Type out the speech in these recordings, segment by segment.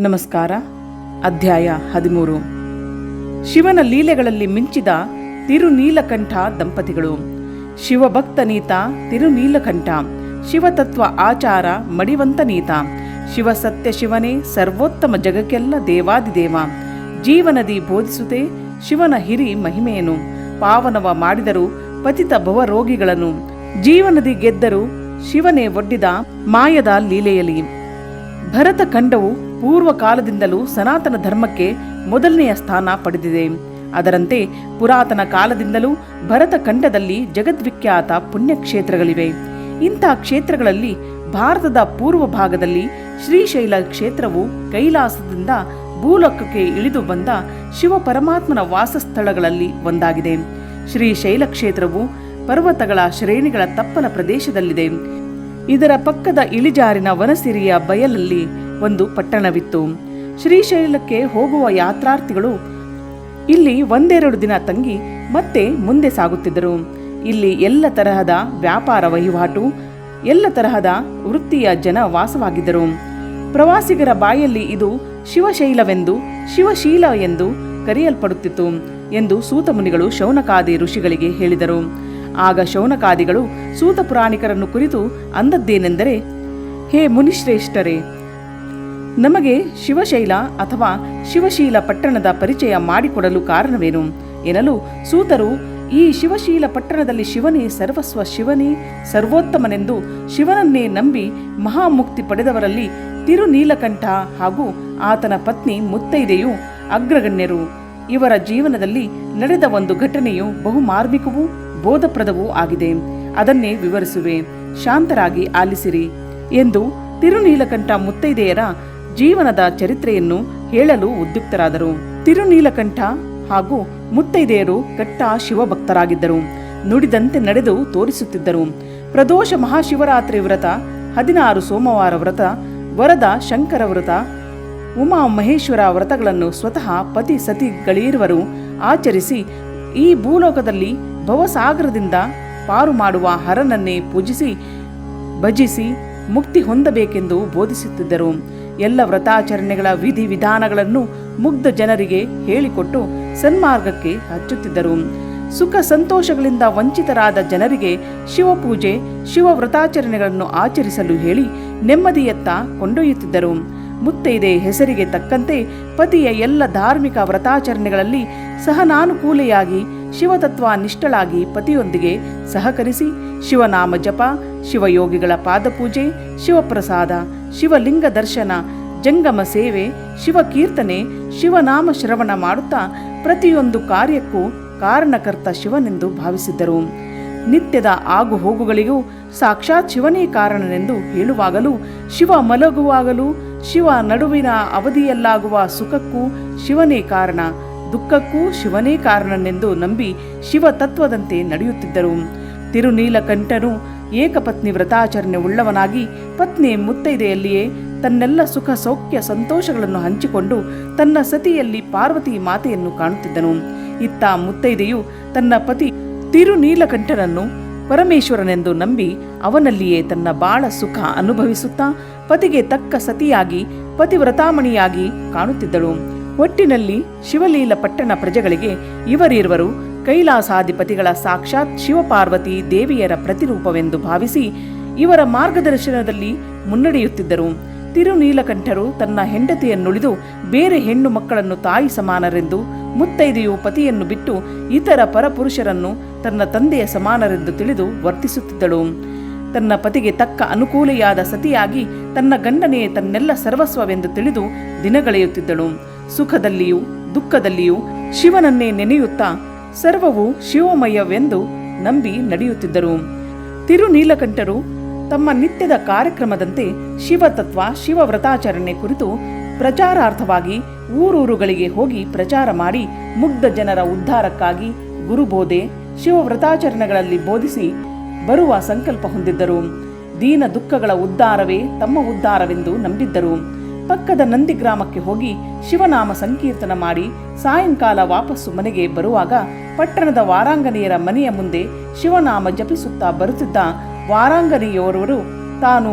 ನಮಸ್ಕಾರ. ಅಧ್ಯಾಯ 13. ಶಿವನ ಲೀಲೆಗಳಲ್ಲಿ ಮಿಂಚಿದ ತಿರುನೀಲಕಂಠ ದಂಪತಿಗಳು. ಶಿವಭಕ್ತನೀತ ತಿರುನೀಲಕಂಠ, ಶಿವತತ್ವ ಆಚಾರ ಮಡಿವಂತನೀತ, ಶಿವಸತ್ಯ ಶಿವನೇ ಸರ್ವೋತ್ತಮ ಜಗಕ್ಕೆಲ್ಲ ದೇವಾದಿದೇವ. ಜೀವನದಿ ಬೋಧಿಸುತ್ತೆ ಶಿವನ ಹಿರಿ ಮಹಿಮೆಯನ್ನು, ಪಾವನವ ಮಾಡಿದರು ಪತಿತ ಭವರೋಗಿಗಳನ್ನು, ಜೀವನದಿ ಗೆದ್ದರು ಶಿವನೇ ಒಡ್ಡಿದ ಮಾಯದ ಲೀಲೆಯಲ್ಲಿ. ಭರತ ಖಂಡವು ಪೂರ್ವ ಕಾಲದಿಂದಲೂ ಸನಾತನ ಧರ್ಮಕ್ಕೆ ಮೊದಲನೆಯ ಸ್ಥಾನ ಪಡೆದಿದೆ. ಅದರಂತೆ ಪುರಾತನ ಕಾಲದಿಂದಲೂ ಭರತ ಖಂಡದಲ್ಲಿ ಜಗದ್ವಿಖ್ಯಾತ ಪುಣ್ಯಕ್ಷೇತ್ರಗಳಿವೆ. ಇಂಥ ಕ್ಷೇತ್ರಗಳಲ್ಲಿ ಭಾರತದ ಪೂರ್ವ ಭಾಗದಲ್ಲಿ ಶ್ರೀಶೈಲ ಕ್ಷೇತ್ರವು ಕೈಲಾಸದಿಂದ ಭೂಲೋಕಕ್ಕೆ ಇಳಿದು ಬಂದ ಶಿವ ಪರಮಾತ್ಮನ ವಾಸಸ್ಥಳಗಳಲ್ಲಿ ಒಂದಾಗಿದೆ. ಶ್ರೀಶೈಲ ಕ್ಷೇತ್ರವು ಪರ್ವತಗಳ ಶ್ರೇಣಿಗಳ ತಪ್ಪಲ ಪ್ರದೇಶದಲ್ಲಿದೆ. ಇದರ ಪಕ್ಕದ ಇಳಿಜಾರಿನ ವನಸಿರಿಯ ಬಯಲಲ್ಲಿ ಒಂದು ಪಟ್ಟಣವಿತ್ತು. ಶ್ರೀಶೈಲಕ್ಕೆ ಹೋಗುವ ಯಾತ್ರಾರ್ಥಿಗಳು ಇಲ್ಲಿ ಒಂದೆರಡು ದಿನ ತಂಗಿ ಮತ್ತೆ ಮುಂದೆ ಸಾಗುತ್ತಿದ್ದರು. ಇಲ್ಲಿ ಎಲ್ಲ ತರಹದ ವ್ಯಾಪಾರ ವಹಿವಾಟು, ಎಲ್ಲ ತರಹದ ವೃತ್ತಿಯ ಜನ ವಾಸವಾಗಿದ್ದರು. ಪ್ರವಾಸಿಗರ ಬಾಯಲ್ಲಿ ಇದು ಶಿವಶೈಲವೆಂದು, ಶಿವಶೀಲ ಎಂದು ಕರೆಯಲ್ಪಡುತ್ತಿತ್ತು ಎಂದು ಸೂತಮುನಿಗಳು ಶೌನಕಾದಿ ಋಷಿಗಳಿಗೆ ಹೇಳಿದರು. ಆಗ ಶೌನಕಾದಿಗಳು ಸೂತ ಪುರಾಣಿಕರನ್ನು ಕುರಿತು ಅಂದದ್ದೇನೆಂದರೆ, ಹೇ ಮುನಿಶ್ರೇಷ್ಠರೇ, ನಮಗೆ ಶಿವಶೈಲ ಅಥವಾ ಶಿವಶೀಲ ಪಟ್ಟಣದ ಪರಿಚಯ ಮಾಡಿಕೊಡಲು ಕಾರಣವೇನು ಎನ್ನಲು ಸೂತರು, ಈ ಶಿವಶೀಲ ಪಟ್ಟಣದಲ್ಲಿ ಶಿವನೇ ಸರ್ವಸ್ವ, ಶಿವನೇ ಸರ್ವೋತ್ತಮನೆಂದು ಶಿವನನ್ನೇ ನಂಬಿ ಮಹಾಮುಕ್ತಿ ಪಡೆದವರಲ್ಲಿ ತಿರುನೀಲಕಂಠ ಹಾಗೂ ಆತನ ಪತ್ನಿ ಮುತ್ತೈದೆಯು ಅಗ್ರಗಣ್ಯರು. ಇವರ ಜೀವನದಲ್ಲಿ ನಡೆದ ಒಂದು ಘಟನೆಯು ಬಹು ಮಾರ್ಮಿಕವೂ ಬೋಧಪ್ರದವೂ ಆಗಿದೆ. ಅದನ್ನೇ ವಿವರಿಸುವೆ, ಶಾಂತರಾಗಿ ಆಲಿಸಿರಿ ಎಂದು ತಿರುನೀಲಕಂಠ ಮುತ್ತೈದೆಯರ ಜೀವನದ ಚರಿತ್ರೆಯನ್ನು ಹೇಳಲು ಉದ್ಯುಕ್ತರಾದರು. ತಿರುನೀಲಕಂಠ ಹಾಗೂ ಮುತ್ತೈದೆಯರು ಕಟ್ಟ ಶಿವಭಕ್ತರಾಗಿದ್ದರು. ನುಡಿದಂತೆ ನಡೆದು ತೋರಿಸುತ್ತಿದ್ದರು. ಪ್ರದೋಷ ಮಹಾಶಿವರಾತ್ರಿ ವ್ರತ, 16 ಸೋಮವಾರ ವ್ರತ, ವರದ ಶಂಕರ ವ್ರತ, ಉಮಾ ಮಹೇಶ್ವರ ವ್ರತಗಳನ್ನು ಸ್ವತಃ ಪತಿ ಸತಿಗಳಿರುವರು ಆಚರಿಸಿ ಈ ಭೂಲೋಕದಲ್ಲಿ ಭವಸಾಗರದಿಂದ ಪಾರು ಮಾಡುವ ಹರನನ್ನೇ ಪೂಜಿಸಿ ಭಜಿಸಿ ಮುಕ್ತಿ ಹೊಂದಬೇಕೆಂದು ಬೋಧಿಸುತ್ತಿದ್ದರು. ಎಲ್ಲ ವ್ರತಾಚರಣೆಗಳ ವಿಧಿ ವಿಧಾನಗಳನ್ನು ಮುಗ್ಧ ಜನರಿಗೆ ಹೇಳಿಕೊಟ್ಟು ಸನ್ಮಾರ್ಗಕ್ಕೆ ಹಚ್ಚುತ್ತಿದ್ದರು. ಸುಖ ಸಂತೋಷಗಳಿಂದ ವಂಚಿತರಾದ ಜನರಿಗೆ ಶಿವಪೂಜೆ, ಶಿವ ವ್ರತಾಚರಣೆಗಳನ್ನು ಆಚರಿಸಲು ಹೇಳಿ ನೆಮ್ಮದಿಯತ್ತ ಕೊಂಡೊಯ್ಯುತ್ತಿದ್ದರು. ಮುತ್ತೈದೆ ಹೆಸರಿಗೆ ತಕ್ಕಂತೆ ಪತಿಯ ಎಲ್ಲ ಧಾರ್ಮಿಕ ವ್ರತಾಚರಣೆಗಳಲ್ಲಿ ಸಹನಾನುಕೂಲೆಯಾಗಿ ಶಿವತತ್ವ ನಿಷ್ಠಳಾಗಿ ಪತಿಯೊಂದಿಗೆ ಸಹಕರಿಸಿ ಶಿವನಾಮ ಜಪ, ಶಿವಯೋಗಿಗಳ ಪಾದಪೂಜೆ, ಶಿವಪ್ರಸಾದ, ಶಿವಲಿಂಗ ದರ್ಶನ, ಜಂಗಮ ಸೇವೆ, ಶಿವಕೀರ್ತನೆ, ಶಿವನಾಮ ಶ್ರವಣ ಮಾಡುತ್ತಾ ಪ್ರತಿಯೊಂದು ಕಾರ್ಯಕ್ಕೂ ಕಾರಣಕರ್ತ ಶಿವನೆಂದು ಭಾವಿಸಿದ್ದರು. ನಿತ್ಯದ ಆಗು ಹೋಗುಗಳಿಗೂ ಸಾಕ್ಷಾತ್ ಶಿವನೇ ಕಾರಣನೆಂದು ಹೇಳುವಾಗಲೂ, ಶಿವ ಮಲಗುವಾಗಲೂ, ಶಿವ ನಡುವಿನ ಅವಧಿಯಲ್ಲಾಗುವ ಸುಖಕ್ಕೂ ಶಿವನೇ ಕಾರಣ, ದುಃಖಕ್ಕೂ ಶಿವನೇ ಕಾರಣನೆಂದು ನಂಬಿ ಶಿವ ತತ್ವದಂತೆ ನಡೆಯುತ್ತಿದ್ದರು. ತಿರುನೀಲಕಂಠನು ಏಕಪತ್ನಿ ವ್ರತಾಚರಣೆ ಉಳ್ಳವನಾಗಿ ಪತ್ನಿ ಮುತ್ತೈದೆಯಲ್ಲಿಯೇ ತನ್ನೆಲ್ಲ ಸುಖ ಸೌಖ್ಯ ಸಂತೋಷಗಳನ್ನು ಹಂಚಿಕೊಂಡು ತನ್ನ ಸತಿಯಲ್ಲಿ ಪಾರ್ವತಿ ಮಾತೆಯನ್ನು ಕಾಣುತ್ತಿದ್ದನು. ಇತ್ತ ಮುತ್ತೈದೆಯು ತನ್ನ ಪತಿ ತಿರುನೀಲಕಂಠನನ್ನು ಪರಮೇಶ್ವರನೆಂದು ನಂಬಿ ಅವನಲ್ಲಿಯೇ ತನ್ನ ಬಾಳ ಸುಖ ಅನುಭವಿಸುತ್ತಾ ಪತಿಗೆ ತಕ್ಕ ಸತಿಯಾಗಿ ಪತಿವ್ರತಾಮಣಿಯಾಗಿ ಕಾಣುತ್ತಿದ್ದಳು. ಒಟ್ಟಿನಲ್ಲಿ ಶಿವಲೀಲ ಪಟ್ಟಣ ಪ್ರಜೆಗಳಿಗೆ ಇವರಿರುವರು ಕೈಲಾಸಾಧಿಪತಿಗಳ ಸಾಕ್ಷಾತ್ ಶಿವಪಾರ್ವತಿ ದೇವಿಯರ ಪ್ರತಿರೂಪವೆಂದು ಭಾವಿಸಿ ಇವರ ಮಾರ್ಗದರ್ಶನದಲ್ಲಿ ಮುನ್ನಡೆಯುತ್ತಿದ್ದರು. ತಿರುನೀಲಕಂಠರು ತನ್ನ ಹೆಂಡತಿಯನ್ನುಳಿದು ಬೇರೆ ಹೆಣ್ಣು ಮಕ್ಕಳನ್ನು ತಾಯಿ ಸಮಾನರೆಂದು, ಮುತ್ತೈದೆಯು ಪತಿಯನ್ನು ಬಿಟ್ಟು ಇತರ ಪರಪುರುಷರನ್ನು ತನ್ನ ತಂದೆಯ ಸಮಾನರೆಂದು ತಿಳಿದು ವರ್ತಿಸುತ್ತಿದ್ದಳು. ತನ್ನ ಪತಿಗೆ ತಕ್ಕ ಅನುಕೂಲೆಯಾದ ಸತಿಯಾಗಿ ತನ್ನ ಗಂಡನೇ ತನ್ನೆಲ್ಲ ಸರ್ವಸ್ವವೆಂದು ತಿಳಿದು ದಿನಗಳೆಯುತ್ತಿದ್ದಳು. ಸುಖದಲ್ಲಿಯೂ ದುಃಖದಲ್ಲಿಯೂ ಶಿವನನ್ನೇ ನೆನೆಯುತ್ತಾ ಸರ್ವವು ಶಿವಮಯವೆಂದು ನಂಬಿ ನಡೆಯುತ್ತಿದ್ದರು. ತಿರುನೀಲಕಂಠರು ತಮ್ಮ ನಿತ್ಯದ ಕಾರ್ಯಕ್ರಮದಂತೆ ಶಿವತತ್ವ, ಶಿವ ವ್ರತಾಚರಣೆ ಕುರಿತು ಪ್ರಚಾರಾರ್ಥವಾಗಿ ಊರೂರುಗಳಿಗೆ ಹೋಗಿ ಪ್ರಚಾರ ಮಾಡಿ ಮುಗ್ಧ ಜನರ ಉದ್ಧಾರಕ್ಕಾಗಿ ಗುರುಬೋಧೆ, ಶಿವ ವ್ರತಾಚರಣೆಗಳಲ್ಲಿ ಬೋಧಿಸಿ ಬರುವ ಸಂಕಲ್ಪ ಹೊಂದಿದ್ದರು. ದೀನ ದುಃಖಗಳ ಉದ್ಧಾರವೇ ತಮ್ಮ ಉದ್ಧಾರವೆಂದು ನಂಬಿದ್ದರು. ಪಕ್ಕದ ನಂದಿ ಗ್ರಾಮಕ್ಕೆ ಹೋಗಿ ಶಿವನಾಮ ಸಂಕೀರ್ತನ ಮಾಡಿ ಸಾಯಂಕಾಲ ವಾಪಸ್ಸು ಮನೆಗೆ ಬರುವಾಗ ಪಟ್ಟಣದ ವಾರಾಂಗನೆಯರ ಮನೆಯ ಮುಂದೆ ಶಿವನಾಮ ಜಪಿಸುತ್ತಾ ಬರುತ್ತಿದ್ದ ವಾರಾಂಗನೆಯೋರ್ವರು ತಾನು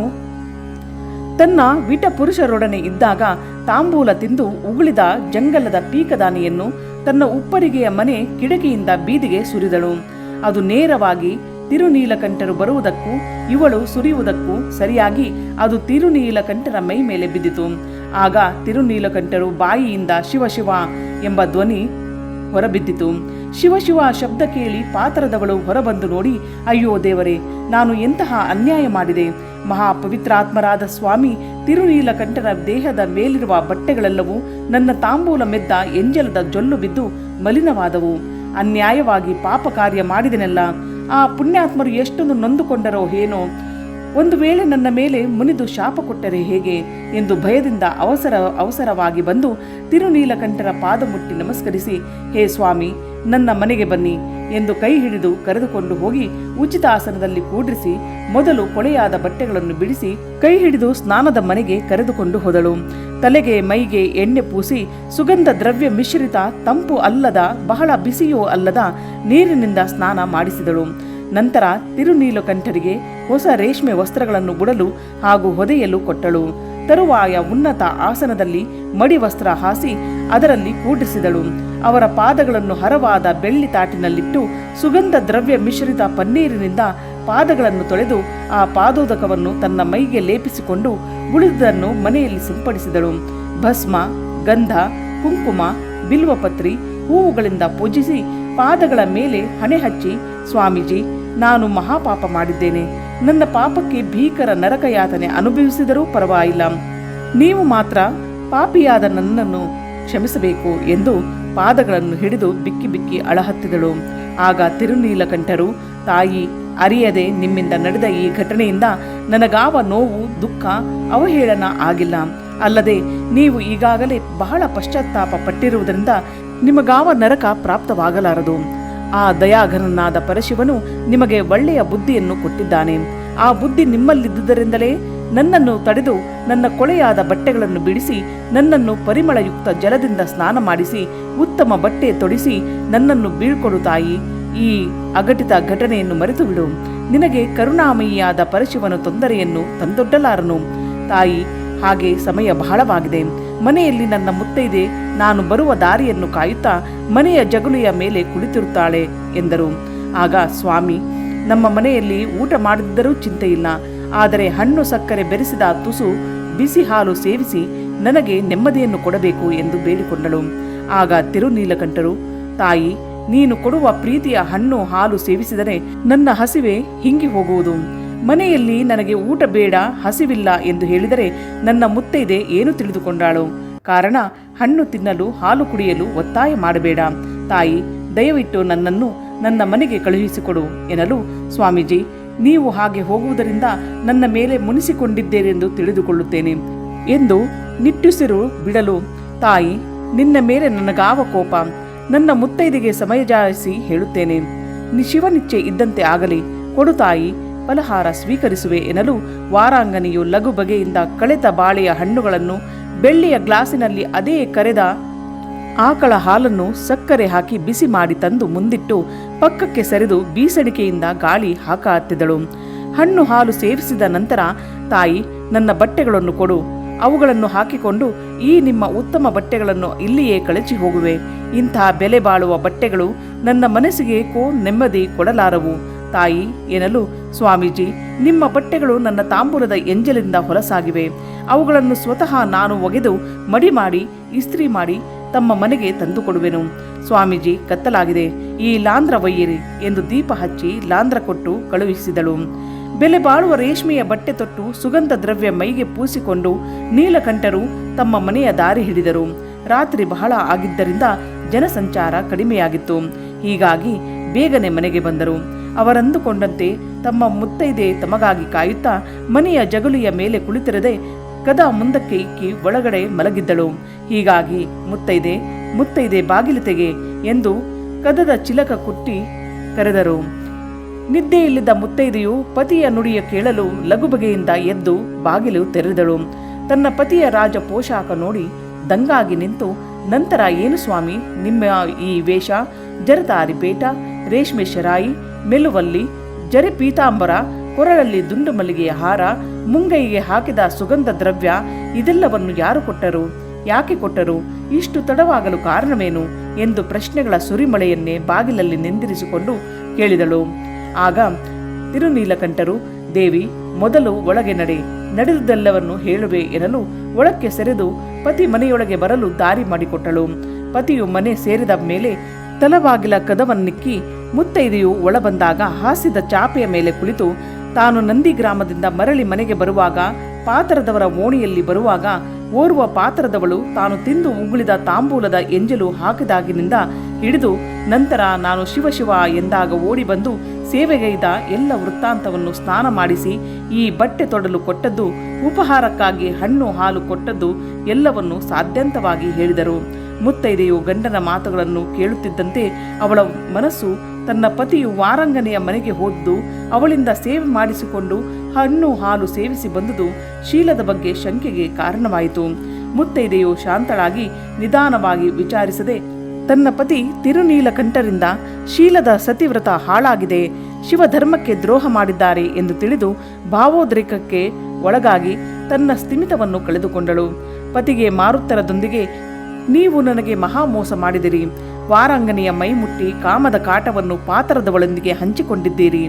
ತನ್ನ ವಿಟ ಪುರುಷರೊಡನೆ ಇದ್ದಾಗ ತಾಂಬೂಲ ತಿಂದು ಉಗುಳಿದ ಜಂಗಲದ ಪೀಕದಾನಿಯನ್ನು ತನ್ನ ಉಪ್ಪರಿಗೆಯ ಮನೆ ಕಿಟಕಿಯಿಂದ ಬೀದಿಗೆ ಸುರಿದಳು. ಅದು ನೇರವಾಗಿ ತಿರುನೀಲಕಂಠರು ಬರುವುದಕ್ಕೂ ಇವಳು ಸುರಿಯುವುದಕ್ಕೂ ಸರಿಯಾಗಿ ಅದು ತಿರುನೀಲಕಂಠರ ಮೈ ಮೇಲೆ ಬಿದ್ದಿತು. ಆಗ ತಿರುನೀಲಕಂಠರು ಬಾಯಿಯಿಂದ ಶಿವ ಶಿವ ಎಂಬ ಧ್ವನಿ ಹೊರಬಿದ್ದಿತು. ಶಿವ ಶಿವ ಶಬ್ದ ಕೇಳಿ ಪಾತರದವಳು ಹೊರಬಂದು ನೋಡಿ, ಅಯ್ಯೋ ದೇವರೇ, ನಾನು ಎಂತಹ ಅನ್ಯಾಯ ಮಾಡಿದೆ. ಮಹಾಪವಿತ್ರಾತ್ಮರಾದ ಸ್ವಾಮಿ ತಿರುನೀಲಕಂಠರ ದೇಹದ ಮೇಲಿರುವ ಬಟ್ಟೆಗಳೆಲ್ಲವೂ ನನ್ನ ತಾಂಬೂಲ ಮೆದ್ದ ಎಂಜಲದ ಜೊಲ್ಲು ಬಿದ್ದು ಮಲಿನವಾದವು. ಅನ್ಯಾಯವಾಗಿ ಪಾಪ ಕಾರ್ಯ ಮಾಡಿದೆನಲ್ಲ. ಆ ಪುಣ್ಯಾತ್ಮರು ಎಷ್ಟೊಂದು ನೊಂದುಕೊಂಡರೋ ಏನೋ. ಒಂದು ವೇಳೆ ನನ್ನ ಮೇಲೆ ಮುನಿದು ಶಾಪ ಕೊಟ್ಟರೆ ಹೇಗೆ ಎಂದು ಭಯದಿಂದ ಅವಸರವಾಗಿ ಬಂದು ತಿರುನೀಲಕಂಠರ ಪಾದ ಮುಟ್ಟಿ ನಮಸ್ಕರಿಸಿ, ಹೇ ಸ್ವಾಮಿ, ನನ್ನ ಮನೆಗೆ ಬನ್ನಿ ಎಂದು ಕೈ ಹಿಡಿದು ಕರೆದುಕೊಂಡು ಹೋಗಿ ಉಚಿತ ಆಸನದಲ್ಲಿ ಕೂಡ್ರಿಸಿ ಮೊದಲು ಕೊಳೆಯಾದ ಬಟ್ಟೆಗಳನ್ನು ಬಿಡಿಸಿ ಕೈ ಹಿಡಿದು ಸ್ನಾನದ ಮನೆಗೆ ಕರೆದುಕೊಂಡು ಹೋದಳು. ತಲೆಗೆ ಮೈಗೆ ಎಣ್ಣೆ ಪೂಸಿ ಸುಗಂಧ ದ್ರವ್ಯ ಮಿಶ್ರಿತ ತಂಪು ಅಲ್ಲದ ಬಹಳ ಬಿಸಿಯೂ ಅಲ್ಲದ ನೀರಿನಿಂದ ಸ್ನಾನ ಮಾಡಿಸಿದಳು. ನಂತರ ತಿರುನೀಲಕಂಠರಿಗೆ ಹೊಸ ರೇಷ್ಮೆ ವಸ್ತ್ರಗಳನ್ನು ಉಡಲು ಹಾಗೂ ಹೊದೆಯಲು ಕೊಟ್ಟಳು. ತರುವಾಯ ಉನ್ನತ ಆಸನದಲ್ಲಿ ಮಡಿ ವಸ್ತ್ರ ಹಾಸಿ ಅದರಲ್ಲಿ ಕೂಡಿಸಿದಳು. ಅವರ ಪಾದಗಳನ್ನು ಹರವಾದ ಬೆಳ್ಳಿ ತಾಟಿನಲ್ಲಿಟ್ಟು ಸುಗಂಧ ದ್ರವ್ಯ ಮಿಶ್ರಿತ ಪನ್ನೀರಿನಿಂದ ಪಾದಗಳನ್ನು ತೊಳೆದು ಆ ಪಾದೋದಕವನ್ನು ತನ್ನ ಮೈಗೆ ಲೇಪಿಸಿಕೊಂಡು ಉಳಿದುದನ್ನು ಮನೆಯಲ್ಲಿ ಸಿಂಪಡಿಸಿದಳು. ಭಸ್ಮ, ಗಂಧ, ಕುಂಕುಮ, ಬಿಲ್ವಪತ್ರಿ, ಹೂವುಗಳಿಂದ ಪೂಜಿಸಿ ಪಾದಗಳ ಮೇಲೆ ಹಣೆ ಹಚ್ಚಿ, ಸ್ವಾಮೀಜಿ, ನಾನು ಮಹಾಪಾಪ ಮಾಡಿದ್ದೇನೆ. ನನ್ನ ಪಾಪಕ್ಕೆ ಭೀಕರ ನರಕಯಾತನೆ ಅನುಭವಿಸಿದರೂ ಪರವಾಗಿಲ್ಲ. ನೀವು ಮಾತ್ರ ಪಾಪಿಯಾದ ನನ್ನನ್ನು ಕ್ಷಮಿಸಬೇಕು ಎಂದು ಪಾದಗಳನ್ನು ಹಿಡಿದು ಬಿಕ್ಕಿ ಬಿಕ್ಕಿ ಅಳಹತ್ತಿದಳು. ಆಗ ತಿರುನೀಲಕಂಠರು, ತಾಯಿ, ಅರಿಯದೆ ನಿಮ್ಮಿಂದ ನಡೆದ ಈ ಘಟನೆಯಿಂದ ನನಗಾವ ನೋವು, ದುಃಖ, ಅವಹೇಳನ ಆಗಿಲ್ಲ. ಅಲ್ಲದೆ ನೀವು ಈಗಾಗಲೇ ಬಹಳ ಪಶ್ಚಾತ್ತಾಪ ಪಟ್ಟಿರುವುದರಿಂದ ನಿಮಗಾವ ನರಕ ಪ್ರಾಪ್ತವಾಗಲಾರದು. ಆ ದಯಾಘನನಾದ ಪರಶಿವನು ನಿಮಗೆ ಒಳ್ಳೆಯ ಬುದ್ಧಿಯನ್ನು ಕೊಟ್ಟಿದ್ದಾನೆ. ಆ ಬುದ್ಧಿ ನಿಮ್ಮಲ್ಲಿದ್ದುದರಿಂದಲೇ ನನ್ನನ್ನು ತಡೆದು ನನ್ನ ಕೊಳೆಯಾದ ಬಟ್ಟೆಗಳನ್ನು ಬಿಡಿಸಿ ನನ್ನನ್ನು ಪರಿಮಳಯುಕ್ತ ಜಲದಿಂದ ಸ್ನಾನ ಮಾಡಿಸಿ ಉತ್ತಮ ಬಟ್ಟೆ ತೊಡಿಸಿ ನನ್ನನ್ನು ಬೀಳ್ಕೊಡು ತಾಯಿ. ಈ ಅಘಟಿತ ಘಟನೆಯನ್ನು ಮರೆತು ಬಿಡು. ನಿನಗೆ ಕರುಣಾಮಯಿಯಾದ ಪರಶಿವನು ತೊಂದರೆಯನ್ನು ತಂದೊಡ್ಡಲಾರನು. ತಾಯಿ, ಹಾಗೆ ಸಮಯ ಬಹಳವಾಗಿದೆ. ಮನೆಯಲ್ಲಿ ನನ್ನ ಮುತ್ತೈದೆ ನಾನು ಬರುವ ದಾರಿಯನ್ನು ಕಾಯುತ್ತಾ ಮನೆಯ ಜಗುಲಿಯ ಮೇಲೆ ಕುಳಿತಿರುತ್ತಾಳೆ ಎಂದರು. ಆಗ ಸ್ವಾಮಿ, ನಮ್ಮ ಮನೆಯಲ್ಲಿ ಊಟ ಮಾಡದಿದ್ದರೂ ಚಿಂತೆಯಿಲ್ಲ. ಆದರೆ ಹಣ್ಣು ಸಕ್ಕರೆ ಬೆರೆಸಿದ ತುಸು ಬಿಸಿ ಹಾಲು ಸೇವಿಸಿ ನನಗೆ ನೆಮ್ಮದಿಯನ್ನು ಕೊಡಬೇಕು ಎಂದು ಬೇಡಿಕೊಂಡಳು. ಆಗ ತಿರುನೀಲಕಂಠರು, ತಾಯಿ, ನೀನು ಕೊಡುವ ಪ್ರೀತಿಯ ಹಣ್ಣು ಹಾಲು ಸೇವಿಸಿದರೆ ನನ್ನ ಹಸಿವೆ ಹಿಂಗಿ ಹೋಗುವುದು. ಮನೆಯಲ್ಲಿ ನನಗೆ ಊಟ ಬೇಡ, ಹಸಿವಿಲ್ಲ ಎಂದು ಹೇಳಿದರೆ ನನ್ನ ಮುತ್ತೈದೆ ಏನು ತಿಳಿದುಕೊಂಡಾಳು. ಕಾರಣ ಹಣ್ಣು ತಿನ್ನಲು ಹಾಲು ಕುಡಿಯಲು ಒತ್ತಾಯ ಮಾಡಬೇಡ. ತಾಯಿ, ದಯವಿಟ್ಟು ನನ್ನನ್ನು ನನ್ನ ಮನೆಗೆ ಕಳುಹಿಸಿಕೊಡು ಎನ್ನಲು, ಸ್ವಾಮೀಜಿ, ನೀವು ಹಾಗೆ ಹೋಗುವುದರಿಂದ ನನ್ನ ಮೇಲೆ ಮುನಿಸಿಕೊಂಡಿದ್ದೇನೆಂದು ತಿಳಿದುಕೊಳ್ಳುತ್ತೇನೆ ಎಂದು ನಿಟ್ಟುಸಿರು ಬಿಡಲು, ತಾಯಿ, ನಿನ್ನ ಮೇಲೆ ನನಗಾವ ಕೋಪ. ನನ್ನ ಮುತ್ತೈದೆಗೆ ಸಮಯಜಾಯಿಸಿ ಹೇಳುತ್ತೇನೆ. ಶಿವನಿಚ್ಛೆ ಇದ್ದಂತೆ ಆಗಲಿ, ಕೊಡು ತಾಯಿ, ಫಲಹಾರ ಸ್ವೀಕರಿಸುವೆ ಎನ್ನಲು ವಾರಾಂಗನೆಯು ಲಘು ಬಗೆಯಿಂದ ಕಳೆತ ಬಾಳೆಯ ಹಣ್ಣುಗಳನ್ನು ಬೆಳ್ಳಿಯ ಗ್ಲಾಸಿನಲ್ಲಿ ಅದೇ ಕರೆದ ಆಕಳ ಹಾಲನ್ನು ಸಕ್ಕರೆ ಹಾಕಿ ಬಿಸಿ ಮಾಡಿ ತಂದು ಮುಂದಿಟ್ಟು ಪಕ್ಕಕ್ಕೆ ಸರಿದು ಬೀಸಣಿಕೆಯಿಂದ ಗಾಳಿ ಹಾಕ ಹತ್ತಿದಳು. ಹಣ್ಣು ಹಾಲು ಸೇವಿಸಿದ ನಂತರ, ತಾಯಿ, ನನ್ನ ಬಟ್ಟೆಗಳನ್ನು ಕೊಡು. ಅವುಗಳನ್ನು ಹಾಕಿಕೊಂಡು ಈ ನಿಮ್ಮ ಉತ್ತಮ ಬಟ್ಟೆಗಳನ್ನು ಇಲ್ಲಿಯೇ ಕಳಚಿ ಹೋಗುವೆ. ಇಂತಹ ಬೆಲೆ ಬಾಳುವ ಬಟ್ಟೆಗಳು ನನ್ನ ಮನಸ್ಸಿಗೆ ನೆಮ್ಮದಿ ಕೊಡಲಾರವು ತಾಯಿ ಎನ್ನಲು, ಸ್ವಾಮೀಜಿ, ನಿಮ್ಮ ಬಟ್ಟೆಗಳು ನನ್ನ ತಾಂಬೂಲದ ಎಂಜಲಿಂದ ಹೊಲಸಾಗಿವೆ. ಅವುಗಳನ್ನು ಸ್ವತಃ ನಾನು ಒಗೆದು ಮಡಿ ಮಾಡಿ ಇಸ್ತ್ರಿ ಮಾಡಿ ತಮ್ಮ ಮನೆಗೆ ತಂದುಕೊಡುವೆನು. ಸ್ವಾಮೀಜಿ, ಕತ್ತಲಾಗಿದೆ, ಈ ಲಾಂದ್ರ ಒಯ್ಯಿರಿ ಎಂದು ದೀಪ ಹಚ್ಚಿ ಲಾಂದ್ರ ಕೊಟ್ಟು ಕಳುಹಿಸಿದಳು. ಬೆಲೆ ಬಾಳುವ ರೇಷ್ಮೆಯ ಬಟ್ಟೆ ತೊಟ್ಟು ಸುಗಂಧ ದ್ರವ್ಯ ಮೈಗೆ ಪೂಸಿಕೊಂಡು ನೀಲಕಂಠರು ತಮ್ಮ ಮನೆಯ ದಾರಿ ಹಿಡಿದರು. ರಾತ್ರಿ ಬಹಳ ಆಗಿದ್ದರಿಂದ ಜನಸಂಚಾರ ಕಡಿಮೆಯಾಗಿತ್ತು. ಹೀಗಾಗಿ ಬೇಗನೆ ಮನೆಗೆ ಬಂದರು. ಅವರಂದುಕೊಂಡಂತೆ ತಮ್ಮ ಮುತ್ತೈದೆ ತಮಗಾಗಿ ಕಾಯುತ್ತಾ ಮನೆಯ ಜಗುಲಿಯ ಮೇಲೆ ಕುಳಿತಿರದೆ ಕದ ಮುಂದಕ್ಕೆ ಇಕ್ಕಿ ಒಳಗಡೆ ಮಲಗಿದ್ದಳು. ಹೀಗಾಗಿ ಮುತ್ತೈದೆ, ಮುತ್ತೈದೆ ಬಾಗಿಲು ತೆಗೆ ಎಂದು ಕದದ ಚಿಲಕ ಕುಟ್ಟಿ ಕರೆದರು. ನಿದ್ದೆಯಲ್ಲಿದ್ದ ಮುತ್ತೈದೆಯು ಪತಿಯ ನುಡಿಯ ಕೇಳಲು ಲಘು ಬಗೆಯಿಂದ ಎದ್ದು ಬಾಗಿಲು ತೆರೆದಳು. ತನ್ನ ಪತಿಯ ರಾಜ ಪೋಷಾಕ ನೋಡಿ ದಂಗಾಗಿ ನಿಂತು, ನಂತರ ಏನು ಸ್ವಾಮಿ ನಿಮ್ಮ ಈ ವೇಷ? ಜರತಾರಿ ಪೇಟ, ರೇಷ್ಮೆ ಶರಾಯಿ, ಮೆಲುವಲ್ಲಿ, ಜರಿ ಪೀತಾಂಬರ, ಕೊರಳಲ್ಲಿ ದುಂಡು ಮಲ್ಲಿಗೆಯ ಹಾರ, ಮುಂಗೈಗೆ ಹಾಕಿದ ಸುಗಂಧ ದ್ರವ್ಯ ಇದೆಲ್ಲವನ್ನು ಯಾರು ಕೊಟ್ಟರು, ಯಾಕೆ ಕೊಟ್ಟರು, ಇಷ್ಟು ತಡವಾಗಲು ಕಾರಣವೇನು ಎಂದು ಪ್ರಶ್ನೆಗಳ ಸುರಿಮಳೆಯನ್ನೇ ಬಾಗಿಲಲ್ಲಿ ನಿಂದಿರಿಸಿಕೊಂಡು ಕೇಳಿದಳು. ಆಗ ತಿರುನೀಲಕಂಠರು, ದೇವಿ, ಮೊದಲು ಒಳಗೆ ನಡೆದುದೆಲ್ಲವನ್ನು ಹೇಳುವೆ ಎನ್ನಲು ಒಳಕ್ಕೆ ಸೆರೆದು ಪತಿ ಮನೆಯೊಳಗೆ ಬರಲು ದಾರಿ ಮಾಡಿಕೊಟ್ಟಳು. ಪತಿಯು ಮನೆ ಸೇರಿದ ಮೇಲೆ ತಲಬಾಗಿಲ ಕದವನ್ನಿಕ್ಕಿ ಮುತ್ತೈದೆಯು ಒಳ ಬಂದಾಗ ಹಾಸಿದ ಚಾಪೆಯ ಮೇಲೆ ಕುಳಿತು ತಾನು ನಂದಿ ಗ್ರಾಮದಿಂದ ಮರಳಿ ಮನೆಗೆ ಬರುವಾಗ ಪಾತರದವರ ಓಣಿಯಲ್ಲಿ ಬರುವಾಗ ಓರ್ವ ಪಾತರದವಳು ತಾನು ತಿಂದು ಉಗುಳಿದ ತಾಂಬೂಲದ ಎಂಜಲು ಹಾಕಿದಾಗಿನಿಂದ ಹಿಡಿದು ನಂತರ ನಾನು ಶಿವ ಎಂದಾಗ ಓಡಿ ಬಂದು ಸೇವೆಗೈದ ಎಲ್ಲ ವೃತ್ತಾಂತವನ್ನು ಸ್ನಾನ ಮಾಡಿಸಿ ಈ ಬಟ್ಟೆ ತೊಡಲು ಕೊಟ್ಟದ್ದು, ಉಪಹಾರಕ್ಕಾಗಿ ಹಣ್ಣು ಹಾಲು ಕೊಟ್ಟದ್ದು ಎಲ್ಲವನ್ನು ಸಾಧ್ಯಂತವಾಗಿ ಹೇಳಿದರು. ಮುತ್ತೈದೆಯು ಗಂಡನ ಮಾತುಗಳನ್ನು ಕೇಳುತ್ತಿದ್ದಂತೆ ಅವಳ ಮನಸ್ಸು ತನ್ನ ಪತಿಯು ವಾರಂಗನೆಯ ಮನೆಗೆ ಹೋದ್ದು, ಅವಳಿಂದ ಸೇವೆ ಮಾಡಿಸಿಕೊಂಡು ಹಣ್ಣು ಹಾಲು ಸೇವಿಸಿ ಬಂದುದು ಶೀಲದ ಬಗ್ಗೆ ಶಂಕೆಗೆ ಕಾರಣವಾಯಿತು. ಮುತ್ತೈದೆಯು ಶಾಂತಳಾಗಿ ನಿಧಾನವಾಗಿ ವಿಚಾರಿಸದೆ ತನ್ನ ಪತಿ ತಿರುನೀಲಕಂಠರಿಂದ ಶೀಲದ ಸತಿವ್ರತ ಹಾಳಾಗಿದೆ, ಶಿವಧರ್ಮಕ್ಕೆ ದ್ರೋಹ ಮಾಡಿದ್ದಾರೆ ಎಂದು ತಿಳಿದು ಭಾವೋದ್ರೇಕಕ್ಕೆ ಒಳಗಾಗಿ ತನ್ನ ಸ್ಥಿಮಿತವನ್ನು ಕಳೆದುಕೊಂಡಳು. ಪತಿಗೆ ಮಾರುತ್ತರದೊಂದಿಗೆ, ನೀವು ನನಗೆ ಮಹಾಮೋಸ ಮಾಡಿದಿರಿ, ವಾರಾಂಗನೆಯ ಮೈಮುಟ್ಟಿ ಕಾಮದ ಕಾಟವನ್ನು ಪಾತರದವಳೊಂದಿಗೆ ಹಂಚಿಕೊಂಡಿದ್ದೀರಿ,